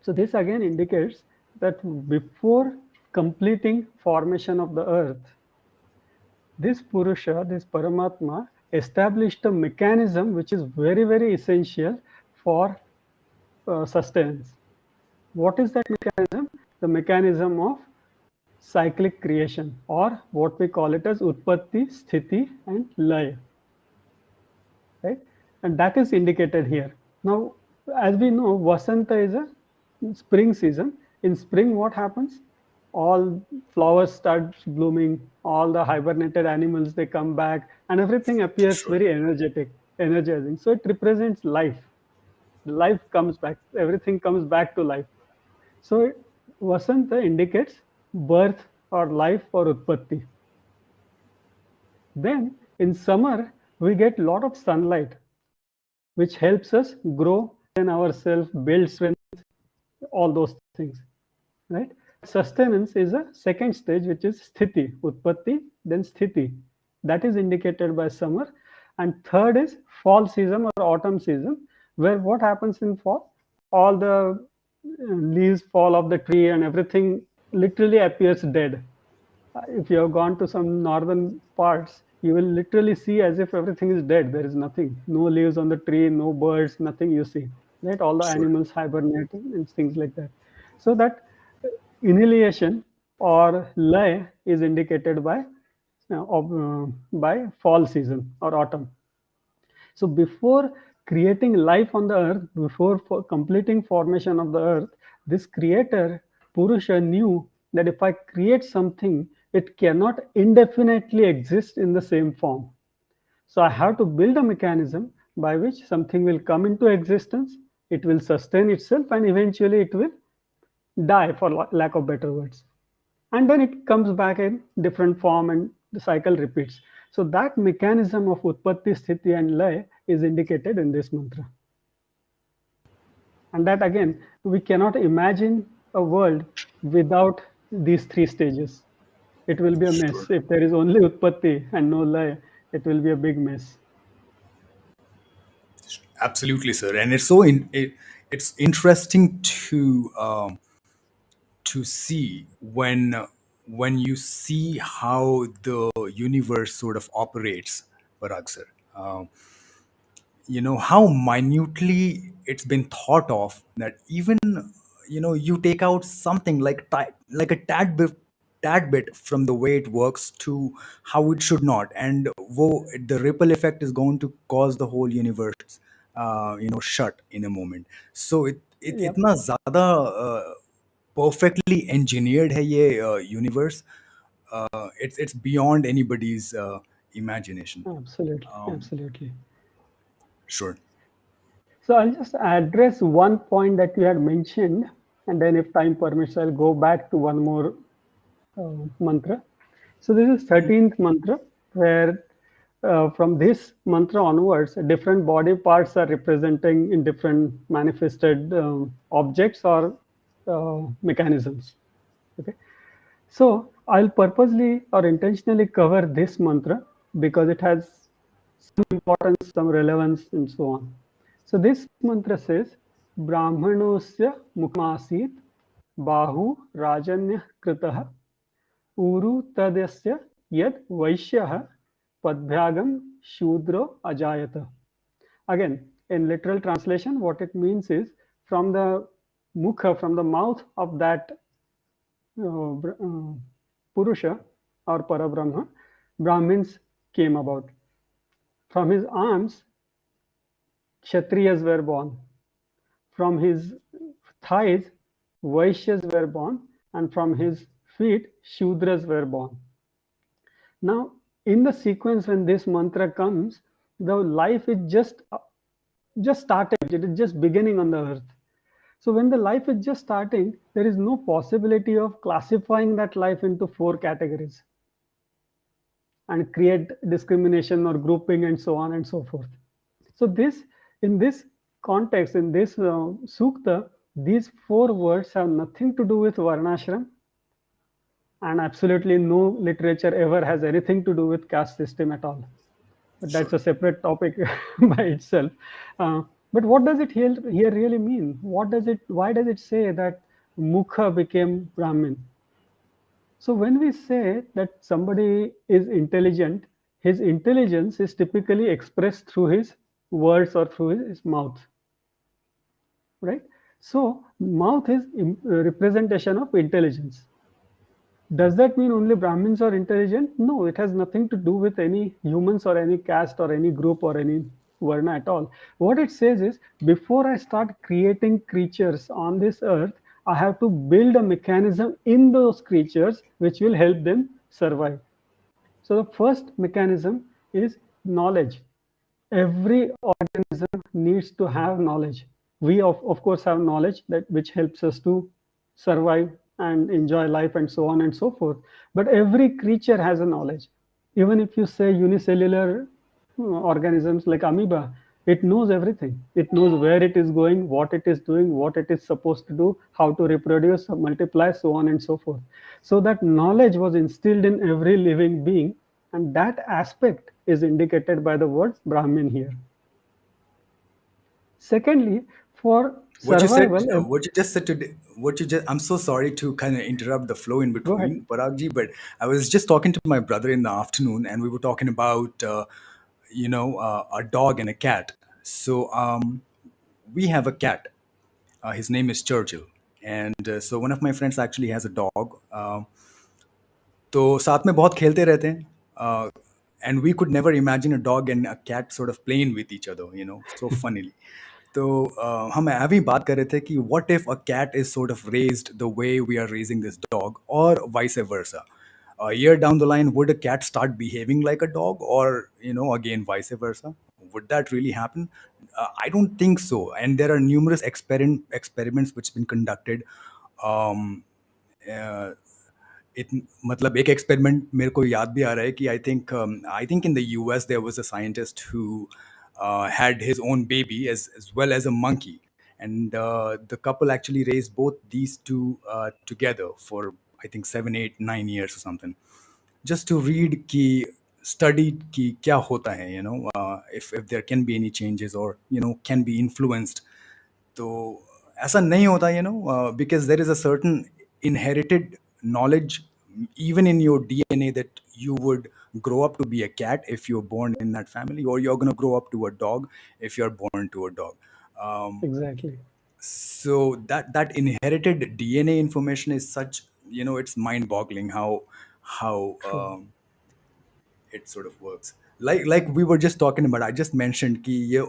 B: So this again indicates that before completing formation of the earth, this Purusha, this Paramatma, established a mechanism which is very, very essential for sustenance. What is that mechanism? The mechanism of cyclic creation, or what we call it as Utpatti, Sthiti, and Laya, right? And that is indicated here. Now, as we know, Vasanta is a spring season. In spring, what happens? All flowers start blooming, all the hibernated animals they come back, and everything appears
A: Sure.
B: very energetic, energizing. So it represents life. Life comes back, everything comes back to life. So Vasanta indicates birth or life or Utpatti. Then in summer, we get a lot of sunlight, which helps us grow in ourselves, build strength, all those things, right? Sustenance is a second stage, which is sthiti, utpatti, then sthiti. That is indicated by summer. And third is fall season or autumn season, where what happens in fall? All the leaves fall off the tree and everything literally appears dead. If you have gone to some northern parts, you will literally see as if everything is dead. There is nothing, no leaves on the tree, no birds, nothing you see, right? All the
A: Sure.
B: animals hibernate and things like that. So that annihilation or lay is indicated by fall season or autumn. So before creating life on the earth, before completing formation of the earth, this creator, Purusha, knew that if I create something, it cannot indefinitely exist in the same form. So I have to build a mechanism by which something will come into existence, it will sustain itself, and eventually it will die, for lack of better words, and then it comes back in different form and the cycle repeats. So that mechanism of utpatti, sthiti, and lay is indicated in this mantra. And that again, we cannot imagine a world without these three stages. It will be a
A: Sure.
B: mess. If there is only utpatti and no lay, it will be a big mess.
A: Absolutely, sir. And it's interesting to see when you see how the universe sort of operates, Parag sir. How minutely it's been thought of that even you take out something like a tad bit from the way it works to how it should not, and the ripple effect is going to cause the whole universe shut in a moment. So it
B: Yep,
A: इतना ज़्यादा perfectly engineered है ये universe. It's beyond anybody's imagination.
B: absolutely,
A: um,
B: absolutely.
A: sure.
B: So I'll just address one point that you had mentioned, and then if time permits, I'll go back to one more mantra. So this is 13th mantra, where from this mantra onwards, different body parts are representing in different manifested objects or mechanisms. Okay, so I'll purposely or intentionally cover this mantra because it has some importance, some relevance, and so on. So this mantra says, Brahmanosya mukmasit bahu rajanya kritah uru tadasya yad vaishyah padbhyagam shudro ajayata. Again, in literal translation, what it means is from the mukha, from the mouth of that Purusha or Parabrahma, Brahmins came about. From his arms, Kshatriyas were born. From his thighs, Vaishyas were born. And from his feet, Shudras were born. Now, in the sequence when this mantra comes, the life is just started. It is just beginning on the earth. So when the life is just starting, there is no possibility of classifying that life into four categories and create discrimination or grouping and so on and so forth. So this in this context, in this sukta, these four words have nothing to do with varnashram, and absolutely no literature ever has anything to do with caste system at all. But that's
A: Sure.
B: a separate topic by itself. Uh, but what does it here really mean? What does it? Why does it say that Mukha became Brahmin? So when we say that somebody is intelligent, his intelligence is typically expressed through his words or through his mouth, right? So mouth is representation of intelligence. Does that mean only Brahmins are intelligent? No, it has nothing to do with any humans or any caste or any group or any varna at all. What it says is, before I start creating creatures on this earth, I have to build a mechanism in those creatures which will help them survive. So the first mechanism is knowledge. Every organism needs to have knowledge. We of course have knowledge that which helps us to survive and enjoy life and so on and so forth. But every creature has a knowledge. Even if you say unicellular organisms like amoeba, it knows everything. It knows where it is going, what it is doing, what it is supposed to do, how to reproduce, multiply, so on and so forth. So that knowledge was instilled in every living being, and that aspect is indicated by the word Brahmin here. Secondly, for
A: What you said,
B: survival,
A: what you just said today, what you just, I'm so sorry to kind of interrupt the flow in
B: go ahead.
A: between, Paragji, but I was just talking to my brother in the afternoon and we were talking about, a dog and a cat. So we have a cat. His name is Churchill. And so one of my friends actually has a dog. तो साथ में बहुत खेलते रहते हैं and we could never imagine a dog and a cat sort of playing with each other, so funnily. तो हम अभी बात कर रहे थे कि what if a cat is sort of raised the way we are raising this dog or vice versa. A year down the line, would a cat start behaving like a dog or, again, vice versa? Would that really happen? I don't think so. And there are numerous experiments which have been conducted. Um, uh, it मतलब एक experiment मेरे को याद भी आ रहा है कि I think in the US there was a scientist who had his own baby as well as a monkey, and the couple actually raised both these two together for I think 7, 8, 9 years or something, just to read ki study ki kya hota hai, if there can be any changes or can be influenced. तो ऐसा नहीं होता, because there is a certain inherited knowledge even in your DNA that you would grow up to be a cat if you're born in that family, or you're going to grow up to a dog if you're born to a dog. um,
B: Exactly.
A: so that inherited DNA information is such, it's mind boggling how
B: True.
A: it sort of works. Like we were just talking about, I just mentioned कि ये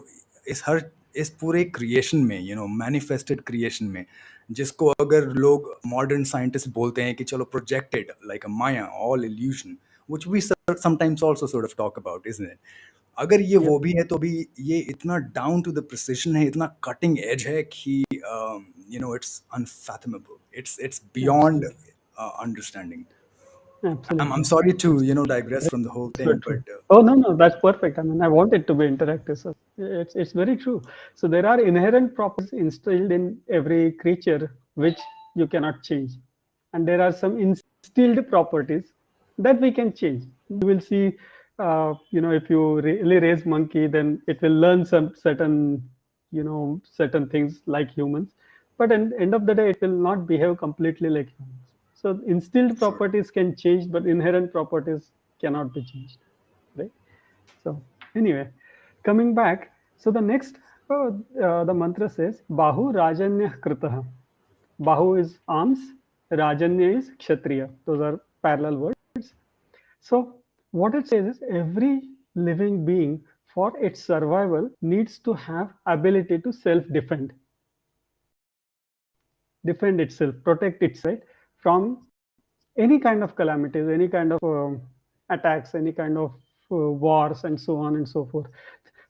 A: इस पूरे creation में, manifested creation में, जिसको अगर लोग modern scientist बोलते हैं कि चलो projected like a maya, all illusion, which we sometimes also sort of talk about, isn't it? अगर ये
B: Yep.
A: वो भी है तो भी ये इतना डाउन टू द प्रिसिशन है, इतना कटिंग एज है कि it's unfathomable, it's beyond
B: Absolutely.
A: understanding. I'm
B: Absolutely.
A: sorry to
B: Absolutely.
A: digress from the whole
B: So
A: thing, but
B: true. Oh no, no, that's perfect. I mean, I want it to be interactive. So it's very true. So there are inherent properties instilled in every creature which you cannot change, and there are some instilled properties that we can change. You will see, if you really raise monkey, then it will learn some certain, certain things like humans. But at the end of the day, it will not behave completely like humans. So instilled
A: sure.
B: properties can change, but inherent properties cannot be changed, right? So anyway, coming back, so the next, the mantra says, Bahu Rajanya Kritaha. Bahu is arms, Rajanya is Kshatriya. Those are parallel words. So what it says is every living being for its survival needs to have ability to defend itself, protect itself, right, from any kind of calamities, any kind of attacks, any kind of wars, and so on and so forth.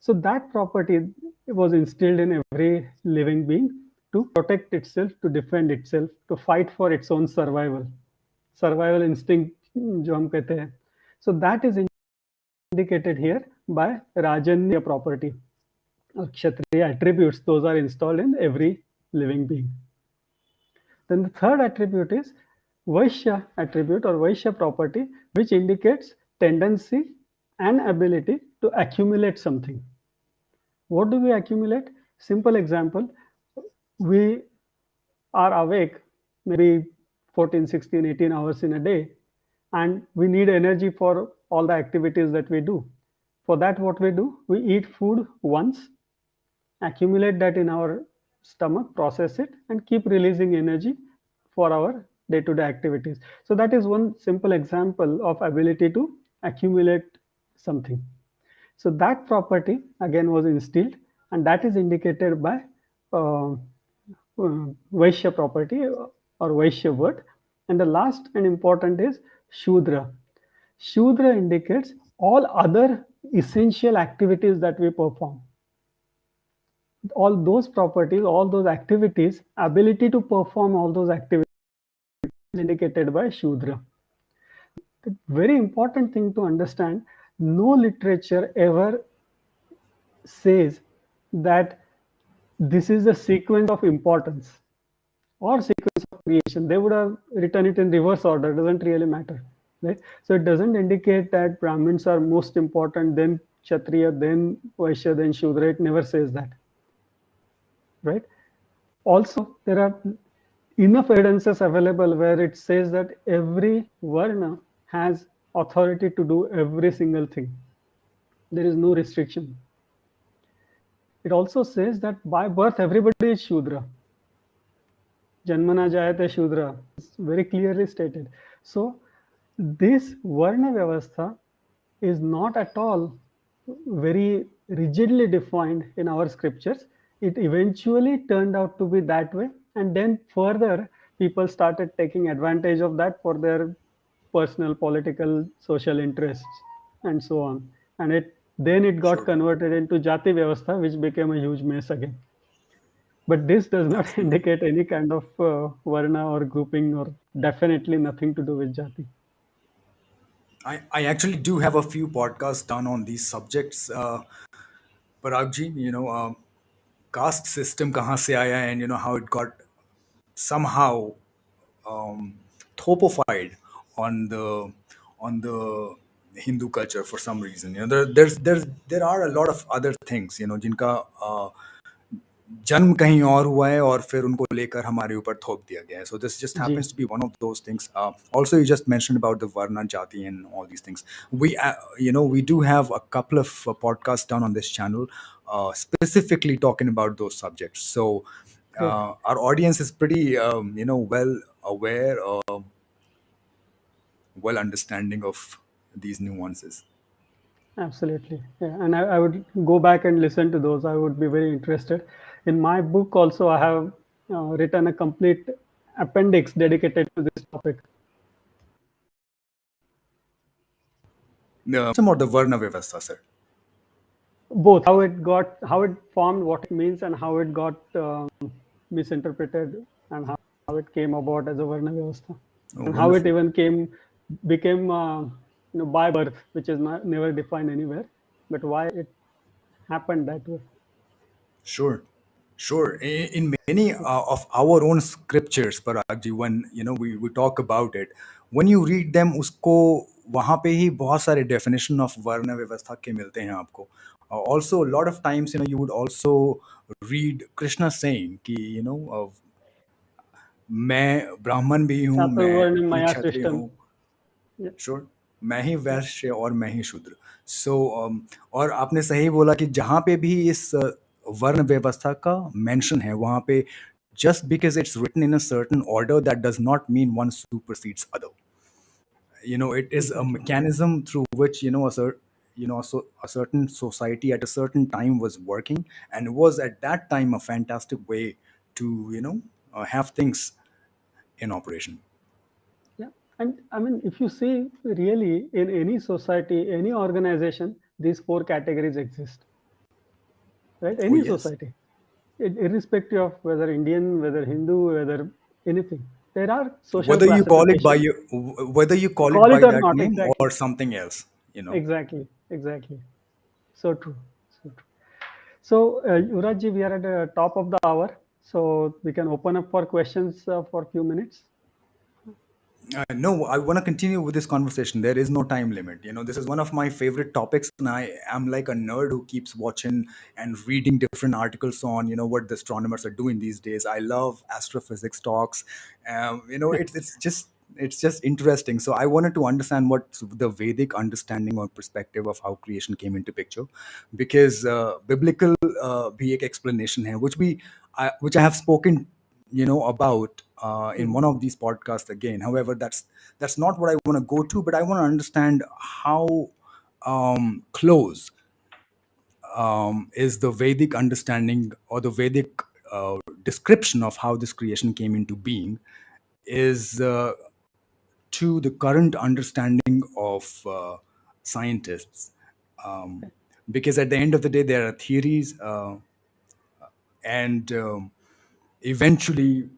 B: So that property was instilled in every living being to protect itself, to defend itself, to fight for its own survival. Survival instinct, जो हम कहते हैं. So that is indicated here by Rajanya property. or Kshatriya attributes, those are installed in every living being. Then the third attribute is Vaishya attribute or Vaishya property, which indicates tendency and ability to accumulate something. What do we accumulate? Simple example, we are awake maybe 14, 16, 18 hours in a day, and we need energy for all the activities that we do. For that, what we do, we eat food once, accumulate that in our stomach, process it, and keep releasing energy for our day-to-day activities. So that is one simple example of ability to accumulate something. So that property again was instilled, and that is indicated by uh, Vaishya property or Vaishya word. And the last and important is Shudra. Shudra indicates all other essential activities that we perform. All those properties, all those activities, ability to perform all those activities is indicated by Shudra. The very important thing to understand, no literature ever says that this is the sequence of importance or sequence of creation. They would have written it in reverse order, doesn't really matter, right? So it doesn't indicate that Brahmins are most important, then Kshatriya, then Vaishya, then Shudra. It never says that, right? Also, there are enough evidences available where it says that every Varna has authority to do every single thing. There is no restriction. It also says that by birth, everybody is Shudra. Janmana Jayate Shudra. It's very clearly stated. So, this Varna Vyavastha is not at all very rigidly defined in our scriptures. It eventually turned out to be that way, and then further, people started taking advantage of that for their personal, political, social interests, and so on. And it got
A: Sure,
B: converted into Jati Vyavastha, which became a huge mess again. But this does not
A: absolutely.
B: indicate any kind of varna or grouping, or definitely nothing to do with jati.
A: I actually do have a few podcasts done on these subjects, Parag ji. Caste system kahan se aaya, and how it got somehow thopified on the Hindu culture for some reason. There are a lot of other things, जिनका जन्म कहीं और हुआ है और फिर उनको लेकर हमारे ऊपर थोप दिया गया है. So this just
B: Ji,
A: happens to be one of those things. Also, you just mentioned about the Varna Jati and all these things. We do have a couple of podcasts done on this channel, specifically talking about those subjects. So
B: great.
A: our audience is pretty, well aware, well understanding of these nuances.
B: Absolutely. Yeah. And I would go back and listen to those. I would be very interested. In my book, also, I have written a complete appendix dedicated to this topic.
A: The system or the Varna Vyavastha, sir?
B: Both how it formed, what it means, and how it got misinterpreted, and how it came about as a Varna Vyavastha,
A: Oh,
B: and how it
A: wonderful.
B: even became by birth, which is not, never defined anywhere, but why it happened that way.
A: Sure. Sure. In many of our own scriptures, Parag ji, when we talk about it, when you read them, उसको वहाँ पे ही बहुत सारे definition of वर्ण व्यवस्था के मिलते हैं आपको. Also, a lot of times, you would also read Krishna saying कि मैं ब्राह्मण भी हूँ, मैं
B: Chaturvarni
A: ही
B: Maya
A: क्षत्रिय
B: system.
A: हूँ.
B: Yeah,
A: sure. मैं ही वैश्य और मैं ही शूद्र. सो और आपने सही बोला कि जहाँ पे भी इस वर्ण व्यवस्था का मेंशन है वहाँ पे just because it's written in a certain order, that does not mean one supersedes other. It is a
B: exactly.
A: mechanism through which a certain society at a certain time was working, and it was at that time a fantastic way to have things in operation.
B: Yeah, and I mean, if you see really in any society, any organization, these four categories exist, right?
A: Oh
B: Any
A: yes.
B: society, irrespective of whether Indian, whether Hindu, whether anything, there are social
A: whether you call it by
B: classifications.
A: your, whether you call it
B: Call it
A: by
B: or
A: that
B: not,
A: name
B: exactly,
A: or something else.
B: exactly, exactly. So true, so true. So, Yurajji, we are at the top of the hour, so we can open up for questions for a few minutes.
A: No, I want to continue with this conversation. There is no time limit. This is one of my favorite topics, and I am like a nerd who keeps watching and reading different articles on, what the astronomers are doing these days. I love astrophysics talks. It's just interesting. So I wanted to understand what the Vedic understanding or perspective of how creation came into picture, because biblical भी एक explanation है, which I have spoken about in
B: Mhm.
A: one of these podcasts again. However, that's not what I want to go to, but I want to understand how close is the Vedic understanding or the Vedic description of how this creation came into being is to the current understanding of scientists. um, because at the end of the day there are theories, and eventually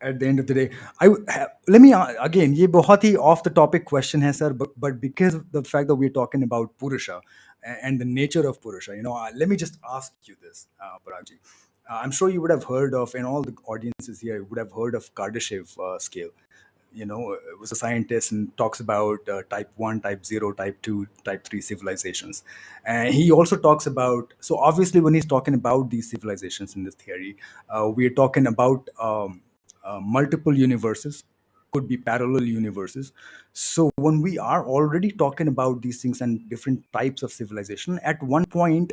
A: at the end of the day, let me again, ये बहुत ही off the topic question है sir, but because of the fact that we're talking about Purusha and the nature of Purusha, let me just ask you this, Parag ji. I'm sure you would have heard of, and all the audiences here would have heard of Kardashev scale. Was a scientist and talks about type 1, type 0, type 2, type 3 civilizations. And he also talks about, so obviously when he's talking about these civilizations in this theory, we're talking about multiple universes, could be parallel universes. So when we are already talking about these things and different types of civilization, at one point,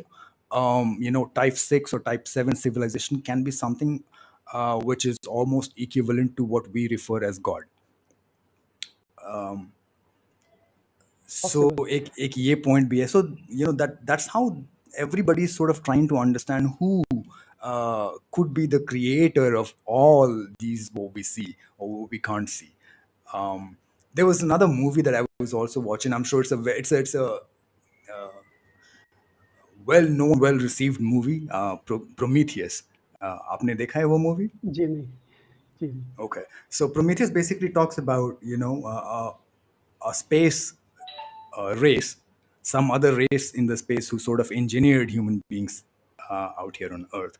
A: type 6 or type 7 civilization can be something which is almost equivalent to what we refer as God. So
B: Possible.
A: एक ये point भी है. So that's how everybody is sort of trying to understand who could be the creator of all these what we see or what we can't see. Um, there was another movie that I was also watching. I'm sure it's a well known, well received movie, Prometheus. आपने देखा है वो movie?
B: जी नहीं, जी नहीं.
A: Okay, so Prometheus basically talks about a space race, some other race in the space who sort of engineered human beings out here on Earth.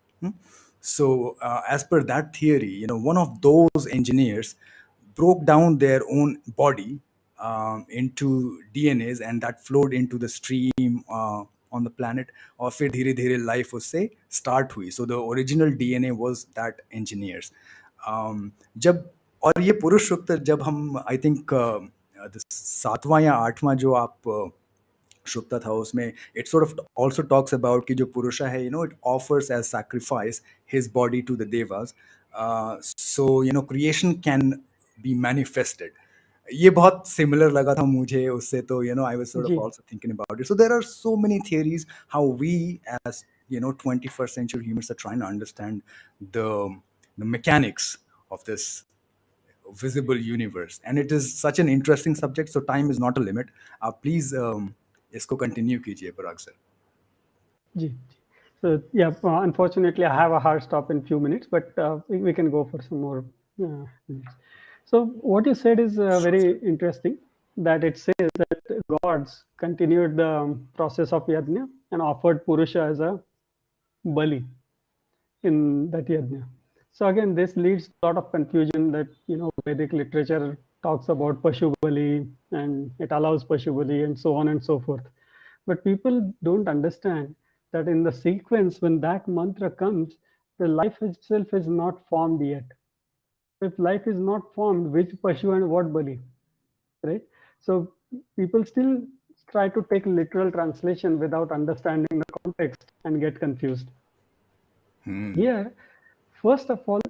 A: So, as per that theory, one of those engineers broke down their own body into DNAs, and that flowed into the stream on the planet. और फिर धीरे धीरे life उससे start हुई. So the original DNA was that engineers. जब और ये पुरुष सूक्त जब हम आई थिंक सातवां या आठवां जो आप शुक्ता था उसमें it sort of also talks about कि जो पुरुषा है it offers as sacrifice his body to the devas, so creation can be manifested. ये बहुत सिमिलर लगा था मुझे उससे, तो I was sort of
B: ji,
A: also thinking about it. So there are so many theories how we as 21st century humans are trying to understand the the mechanics of this visible universe, and it is such an interesting subject, so time is not a limit. Please इसको continue कीजिए पराग sir.
B: Ji, ji. So yeah, unfortunately, I have a hard stop in few minutes, but we can go for some more minutes. So what you said is
A: Sure, sir.
B: very interesting. That it says that gods continued the process of yajna and offered Purusha as a bali in that yajna. So again, this leads to a lot of confusion that Vedic literature talks about Pashu Bali and it allows Pashu Bali and so on and so forth. But people don't understand that in the sequence when that mantra comes, the life itself is not formed yet. If life is not formed, which Pashu and what Bali, right? So people still try to take literal translation without understanding the context and get confused. Here, first of all,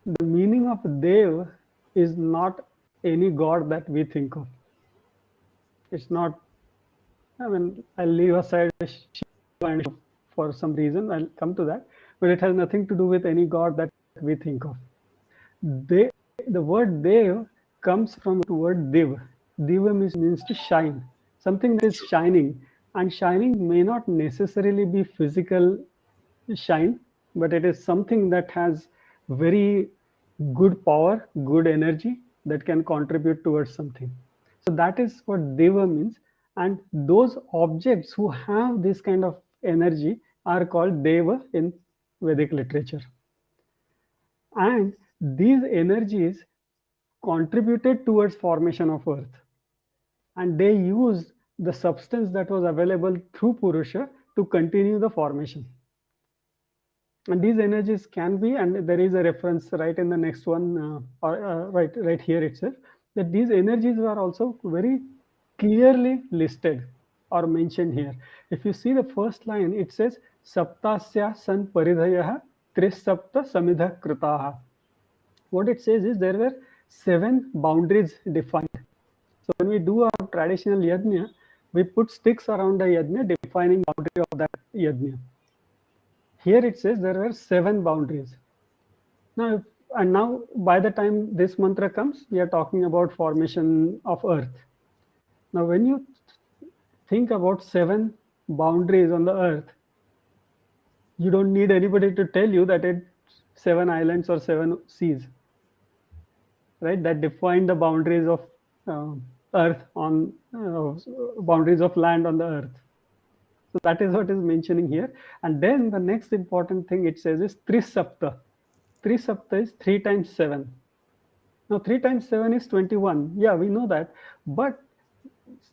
B: the meaning of Dev is not any god that we think of. It's not, I mean, I'll leave aside Shiva and for some reason, I'll come to that, but it has nothing to do with any god that we think of. They, the word Dev comes from the word Div. Diva means to shine, something that is
A: True.
B: shining, and shining may not necessarily be physical shine, but it is something that has very good power, good energy that can contribute towards something. So that is what Deva means. And those objects who have this kind of energy are called deva in Vedic literature. And these energies contributed towards formation of earth, and they used the substance that was available through Purusha to continue the formation. And these energies can be, and there is a reference right in the next one, right here itself, that these energies were also very clearly listed or mentioned here. If you see the first line, it says saptasya san paridhayah tris sapta samidha kritaha. What it says is there were 7 boundaries defined. So when we do our traditional yajna, we put sticks around the yajna defining boundary of that yajna. Here it says there were 7 boundaries. Now, and now by the time this mantra comes, we are talking about formation of earth. Now, when you think about 7 boundaries on the earth, you don't need anybody to tell you that it's 7 islands or 7 seas, right? That define the boundaries of uh, earth on boundaries of land on the earth. So that is what is mentioning here. And then the next important thing it says is Trisapta. Trisapta is 3 times 7. Now 3 times 7 is 21. Yeah, we know that. But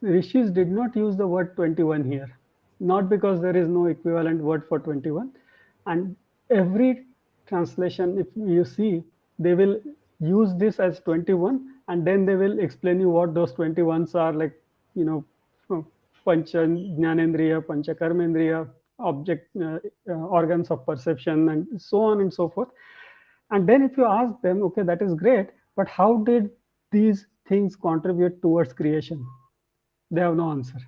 B: rishis did not use the word 21 here, not because there is no equivalent word for 21. And every translation, if you see, they will use this as 21, and then they will explain you what those 21s are, like, you know, pancha jnanendriya, pancha karmendriya, object, organs of perception, and so on and so forth. And then if you ask them, okay, that is great, but how did these things contribute towards creation? They have no answer.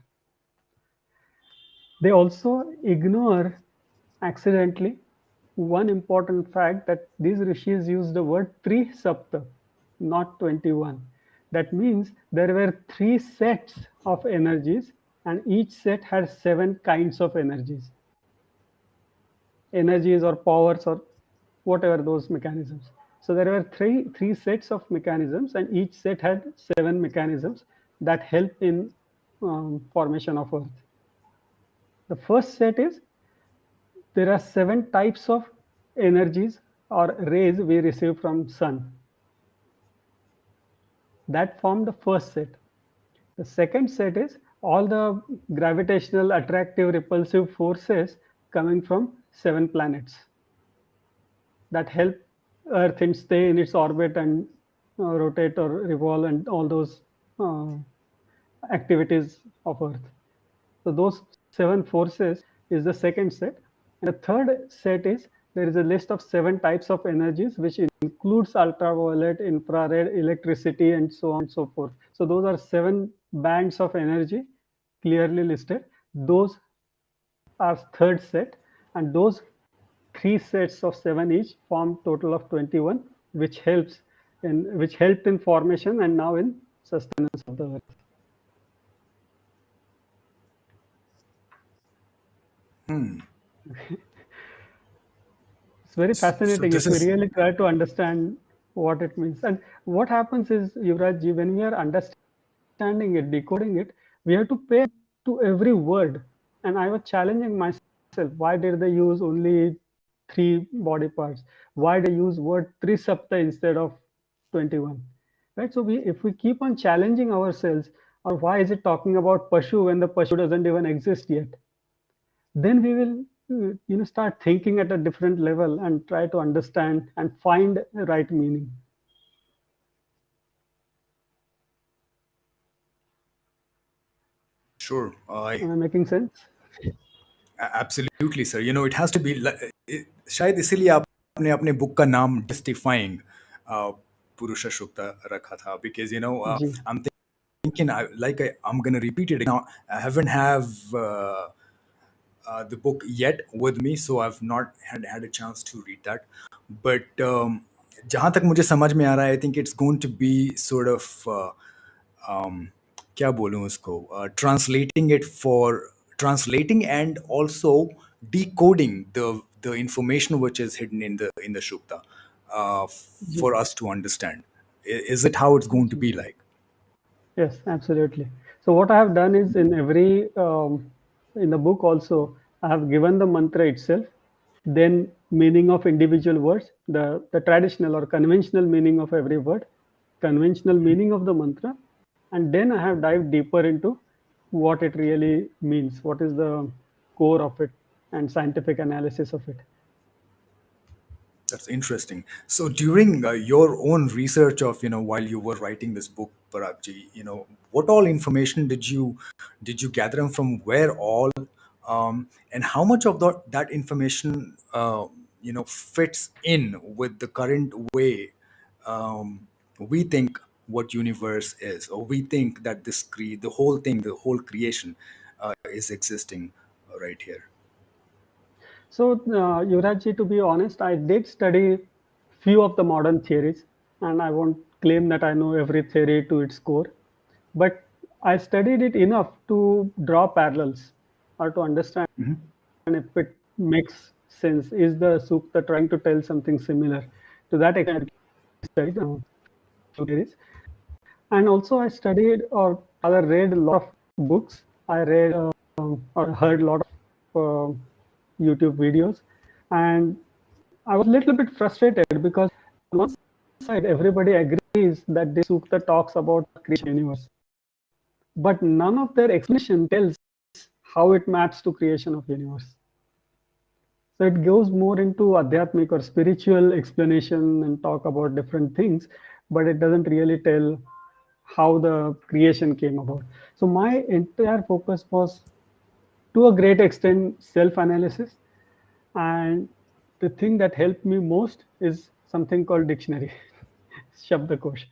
B: They also ignore accidentally one important fact, that these rishis used the word tri sapta, not 21. That means there were 3 sets of energies, and each set had 7 kinds of energies or powers or whatever those mechanisms. So there were three sets of mechanisms, and each set had 7 mechanisms that help in formation of earth. The first set is there are 7 types of energies or rays we receive from sun. That form the first set. The second set is all the gravitational, attractive, repulsive forces coming from 7 planets that help Earth in stay in its orbit and rotate or revolve and all those uh, activities of Earth. So those 7 forces is the second set. And the third set is there is a list of 7 types of energies, which includes ultraviolet, infrared, electricity, and so on and so forth. So those are 7 bands of energy clearly listed. Those are third set, and those 3 sets of 7 each form total of 21, which helped in formation and now in sustenance of the earth. It's very
A: So
B: fascinating
A: this
B: if we
A: is
B: really try to understand what it means. And what happens is, Yuvrajji, when we are understanding it, decoding it, we have to pay to every word. And I was challenging myself, why did they use only 3 body parts? Why they use word trisapta instead of 21? Right? So if we keep on challenging ourselves, or why is it talking about Pashu when the Pashu doesn't even exist yet? Then we will start thinking at a different level and try to understand and find the right meaning.
A: sure.
B: Am I making sense?
A: Absolutely, sir. It has to be. शायद इसीलिए आपने अपने book का नाम डिस्टिफाइंग पुरुष सूक्ता रखा था, because
B: Ji.
A: I'm thinking I'm gonna repeat it now. I haven't have the book yet with me, so I've not had a chance to read that. But जहाँ तक मुझे समझ में आ रहा है, I think it's going to be sort of क्या बोलूँ उसको, translating and also decoding the information which is hidden in the shukta,
B: Ji.
A: for us to understand. Is it how it's going to
B: Ji.
A: be like?
B: Yes, absolutely. So what I have done is in every in the book also I have given the mantra itself, then meaning of individual words, the traditional or conventional meaning of every word, conventional meaning of the mantra, and then I have dived deeper into what it really means, what is the core of it, and scientific analysis of it.
A: That's interesting. So during your own research of, while you were writing this book, Paragji, what all information did you gather and from where all, and how much of that information, fits in with the current way we think what universe is, or we think that the whole thing, the whole creation, is existing right here.
B: So, Yuvrajji, to be honest, I did study few of the modern theories, and I won't claim that I know every theory to its core, but I studied it enough to draw parallels or to understand if it makes sense. Is the Sukta trying to tell something similar? To that extent, I studied few theories, and also I studied or rather read a lot of books. I read or heard a lot of YouTube videos, and I was a little bit frustrated because on one side everybody agrees that this sukta talks about creation universe, but none of their explanation tells how it maps to creation of universe. So it goes more into adhyatmic or spiritual explanation and talk about different things, but it doesn't really tell how the creation came about. So my entire focus was to a great extent self-analysis, and the thing that helped me most is something called dictionary, shabdakosh,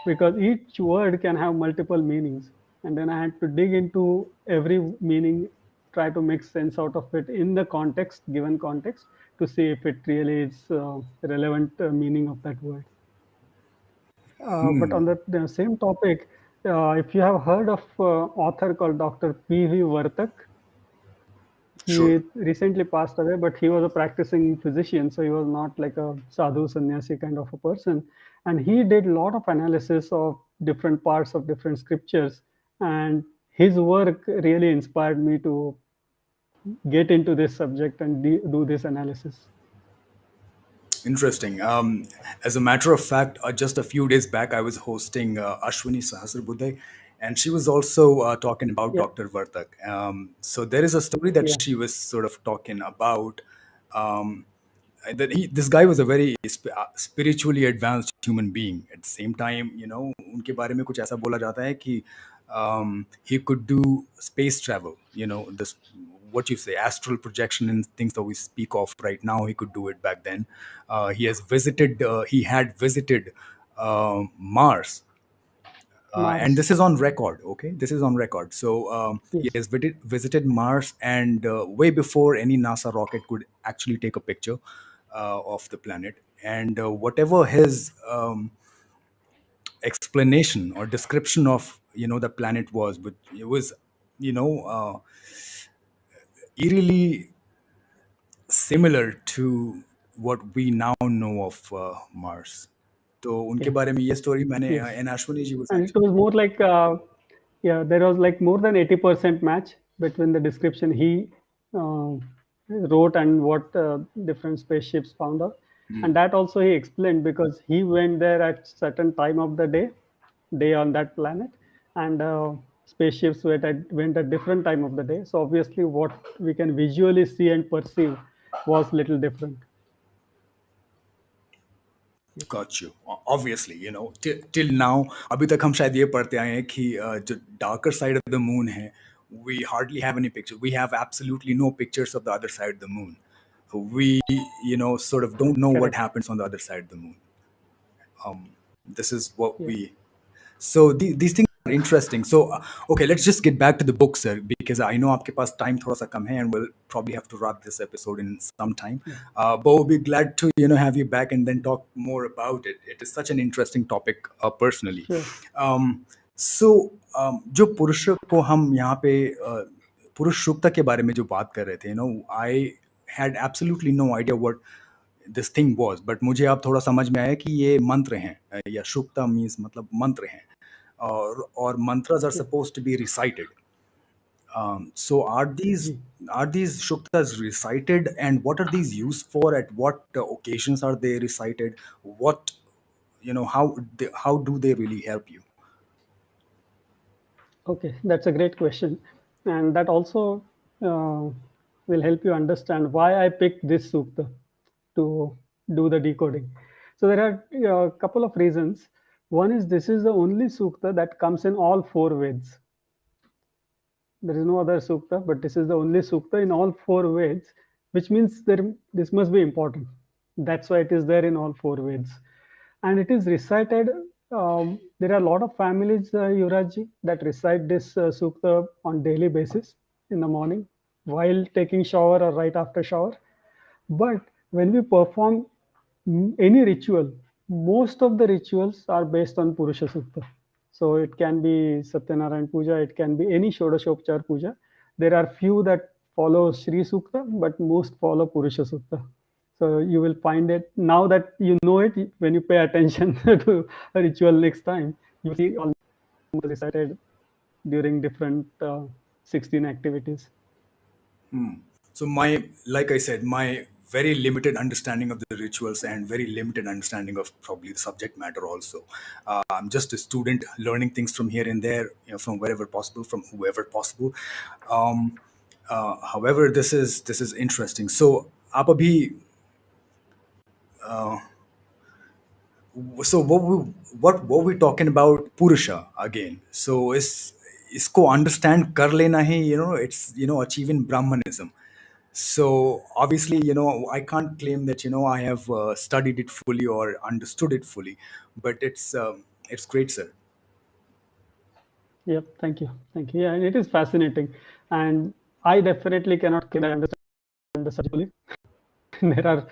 B: because each word can have multiple meanings, and then I had to dig into every meaning, try to make sense out of it in the context, given context, to see if it really is relevant meaning of that word. But on the same topic, if you have heard of author called Dr. P.V. Vartak, he
A: Sure.
B: recently passed away, but he was a practicing physician, so he was not like a sadhu sannyasi kind of a person. And he did a lot of analysis of different parts of different scriptures, and his work really inspired me to get into this subject and do this analysis.
A: Interesting. As a matter of fact, just a few days back, I was hosting Ashwini Sahasrabudhe, and she was also talking about
B: Yeah,
A: Dr. Vartak. So there is a story that
B: yeah,
A: she was sort of talking about. Um, this guy was a very spiritually advanced human being. At the same time, उनके बारे में कुछ ऐसा बोला जाता है कि he could do space travel. This what you say, astral projection and things that we speak of right now. He could do it back then. He had visited Mars, and
B: Mars.
A: this is on record. Okay, this is on record. So he
B: Yes,
A: has visited Mars, and way before any NASA rocket could actually take a picture of the planet. And whatever his explanation or description of the planet was, but it was you know uh, eerily similar to what we now know of Mars. तो उनके
B: yeah,
A: बारे में ये story मैंने
B: yes.
A: एन Ashwini ji was
B: And it
A: actually.
B: was more like yeah, there was like more than 80% match between the description he uh, wrote and what different spaceships found out, and that also he explained because he went there at certain time of the day on that planet, and spaceships went at different time of the day, so obviously what we can visually see and perceive was little different.
A: Got you. Obviously, till now, अभी तक हम शायद ये पढ़ते आए हैं कि जो darker side of the moon है, we hardly have any pictures. We have absolutely no pictures of the other side of the moon. We, sort of don't know what
B: Correct.
A: happens on the other side of the moon. This is what
B: Yeah,
A: we. So these things are interesting. So okay, let's just get back to the book, sir, because I know आपके पास time थोड़ा सा कम है, and we'll probably have to wrap this episode in some time.
B: yeah,
A: But we'll be glad to have you back and then talk more about it. It is such an interesting topic, personally.
B: sure.
A: Um, so जो पुरुष को हम यहाँ पे पुरुष सुक्ता के बारे में जो बात कर रहे थे, I had absolutely no idea what this thing was, but मुझे अब थोड़ा समझ में आया कि ये मंत्र हैं, या शुक्ता मीन्स मतलब मंत्र हैं. or mantras are
B: Yeah.
A: supposed to be recited. So
B: Ji.
A: are these shuktas recited, and what are these used for? At what occasions are they recited? What, how do they really help you?
B: Okay, that's a great question. And that also uh, will help you understand why I picked this sukta to do the decoding. So there are a couple of reasons. One is this is the only sukta that comes in all four Veds. There is no other sukta, but this is the only sukta in all four Veds, which means this must be important. That's why it is there in all four Veds. And it is recited. There are a lot of families, Yurajji, that recite this sukta on daily basis in the morning while taking shower or right after shower. But when we perform any ritual, most of the rituals are based on Purusha Sukta. So it can be Satyanarayan Puja, it can be any Shodashopchar Puja. There are few that follow Sri Sukta, but most follow Purusha Sukta. So you will find it now that you know it. When you pay attention to a ritual next time, you see almost recited during different 16 activities.
A: So my, like I said, my very limited understanding of the rituals and very limited understanding of probably the subject matter also. I'm just a student learning things from here and there, from wherever possible, from whoever possible. Um, However, this is interesting. So आप अभी, so what were we talking about Purusha again? So is इसको understand कर लेना ही, it's, achieving Brahmanism. So obviously, I can't claim that, I have studied it fully or understood it fully, but it's great, sir.
B: Yep, thank you. Thank you. Yeah, and it is fascinating. And I definitely cannot claim I understand the subject. There are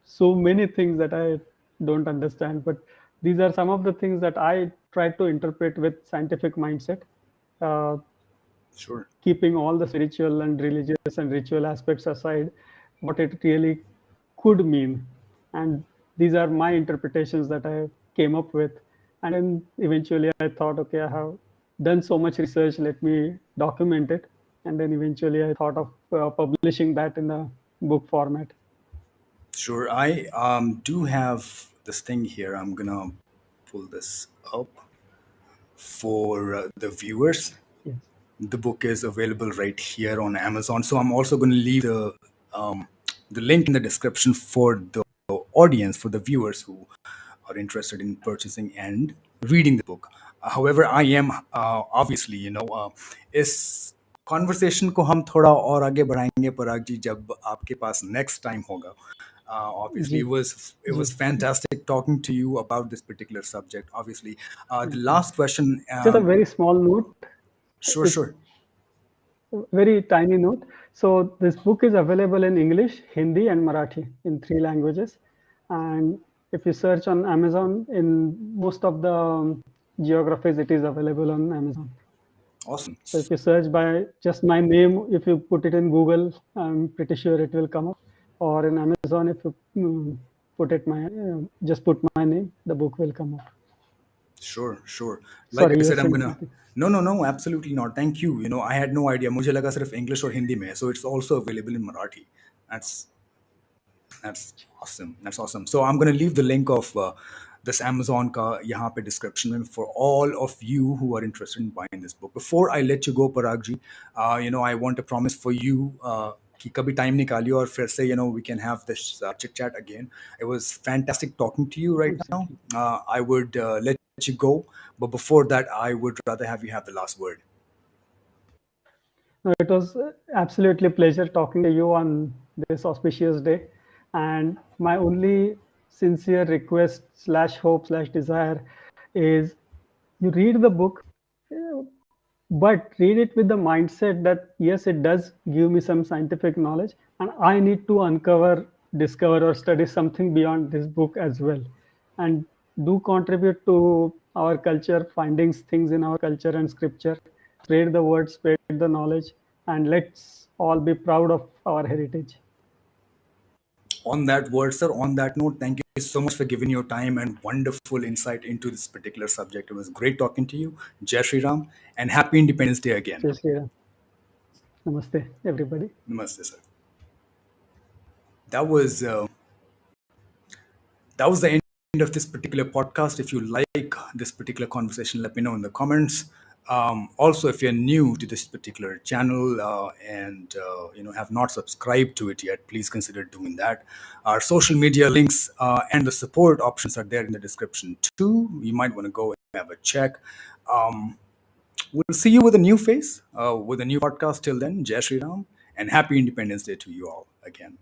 B: so many things that I don't understand, but these are some of the things that I try to interpret with scientific mindset. Uh,
A: Sure.
B: Keeping all the spiritual and religious and ritual aspects aside, what it really could mean. And these are my interpretations that I came up with. And then eventually I thought, okay, I have done so much research, let me document it. And then eventually I thought of publishing that in a book format.
A: Sure. I do have this thing here. I'm gonna pull this up for the viewers.
B: Yes.
A: The book is available right here on Amazon. So I'm also going to leave the link in the description for the audience, for the viewers who are interested in purchasing and reading the book. However, I am obviously, इस conversation को हम थोड़ा और आगे बढ़ाएंगे पराग जी जब आपके पास next time होगा. Obviously,
B: Ji,
A: it was
B: ji.
A: fantastic talking to you about this particular subject. Obviously,
B: Yeah,
A: the
B: thank
A: last
B: you.
A: question.
B: Just a very small note.
A: Sure,
B: If
A: sure.
B: Very tiny note. So this book is available in English, Hindi, and Marathi in three languages. And if you search on Amazon, in most of the geographies, it is available on Amazon.
A: Awesome.
B: So if you search by just my name, if you put it in Google, I'm pretty sure it will come up. Or in Amazon, if you put it just put my name, the book will come up.
A: Sure, sure. Like
B: Sorry,
A: I
B: you were
A: said, I'm
B: saying
A: gonna.
B: something.
A: No, no, no, absolutely not. Thank you. I had no idea. मुझे लगा सिर्फ English और हिंदी में. So it's also available in Marathi. That's that's awesome. That's awesome. So I'm gonna leave the link of this Amazon का यहाँ पे description में for all of you who are interested in buying this book. Before I let you go, Parag ji, I want to promise for you कि कभी time निकालियो और फिर से we can have this chit chat again. It was fantastic talking to you right now.
B: Absolutely.
A: I would let you go, but before that, I would rather have you have the last word.
B: No, it was absolutely pleasure talking to you on this auspicious day. And my only sincere request slash hope slash desire is you read the book, but read it with the mindset that yes, it does give me some scientific knowledge, and I need to uncover, discover, or study something beyond this book as well, and do contribute to our culture, finding things in our culture and scripture, spread the word, spread the knowledge, and let's all be proud of our heritage.
A: On that word, sir, on that note, thank you so much for giving your time and wonderful insight into this particular subject. It was great talking to you. Jai Shri Ram, and happy Independence Day again.
B: Jai Shri Ram. Namaste, everybody.
A: Namaste, sir. That was that was the end of this particular podcast. If you like this particular conversation, let me know in the comments. Also, if you're new to this particular channel and have not subscribed to it yet, please consider doing that. Our social media links and the support options are there in the description too. You might want to go and have a check. We'll see you with a new face, with a new podcast. Till then, Jai Shri Ram, and happy Independence Day to you all again.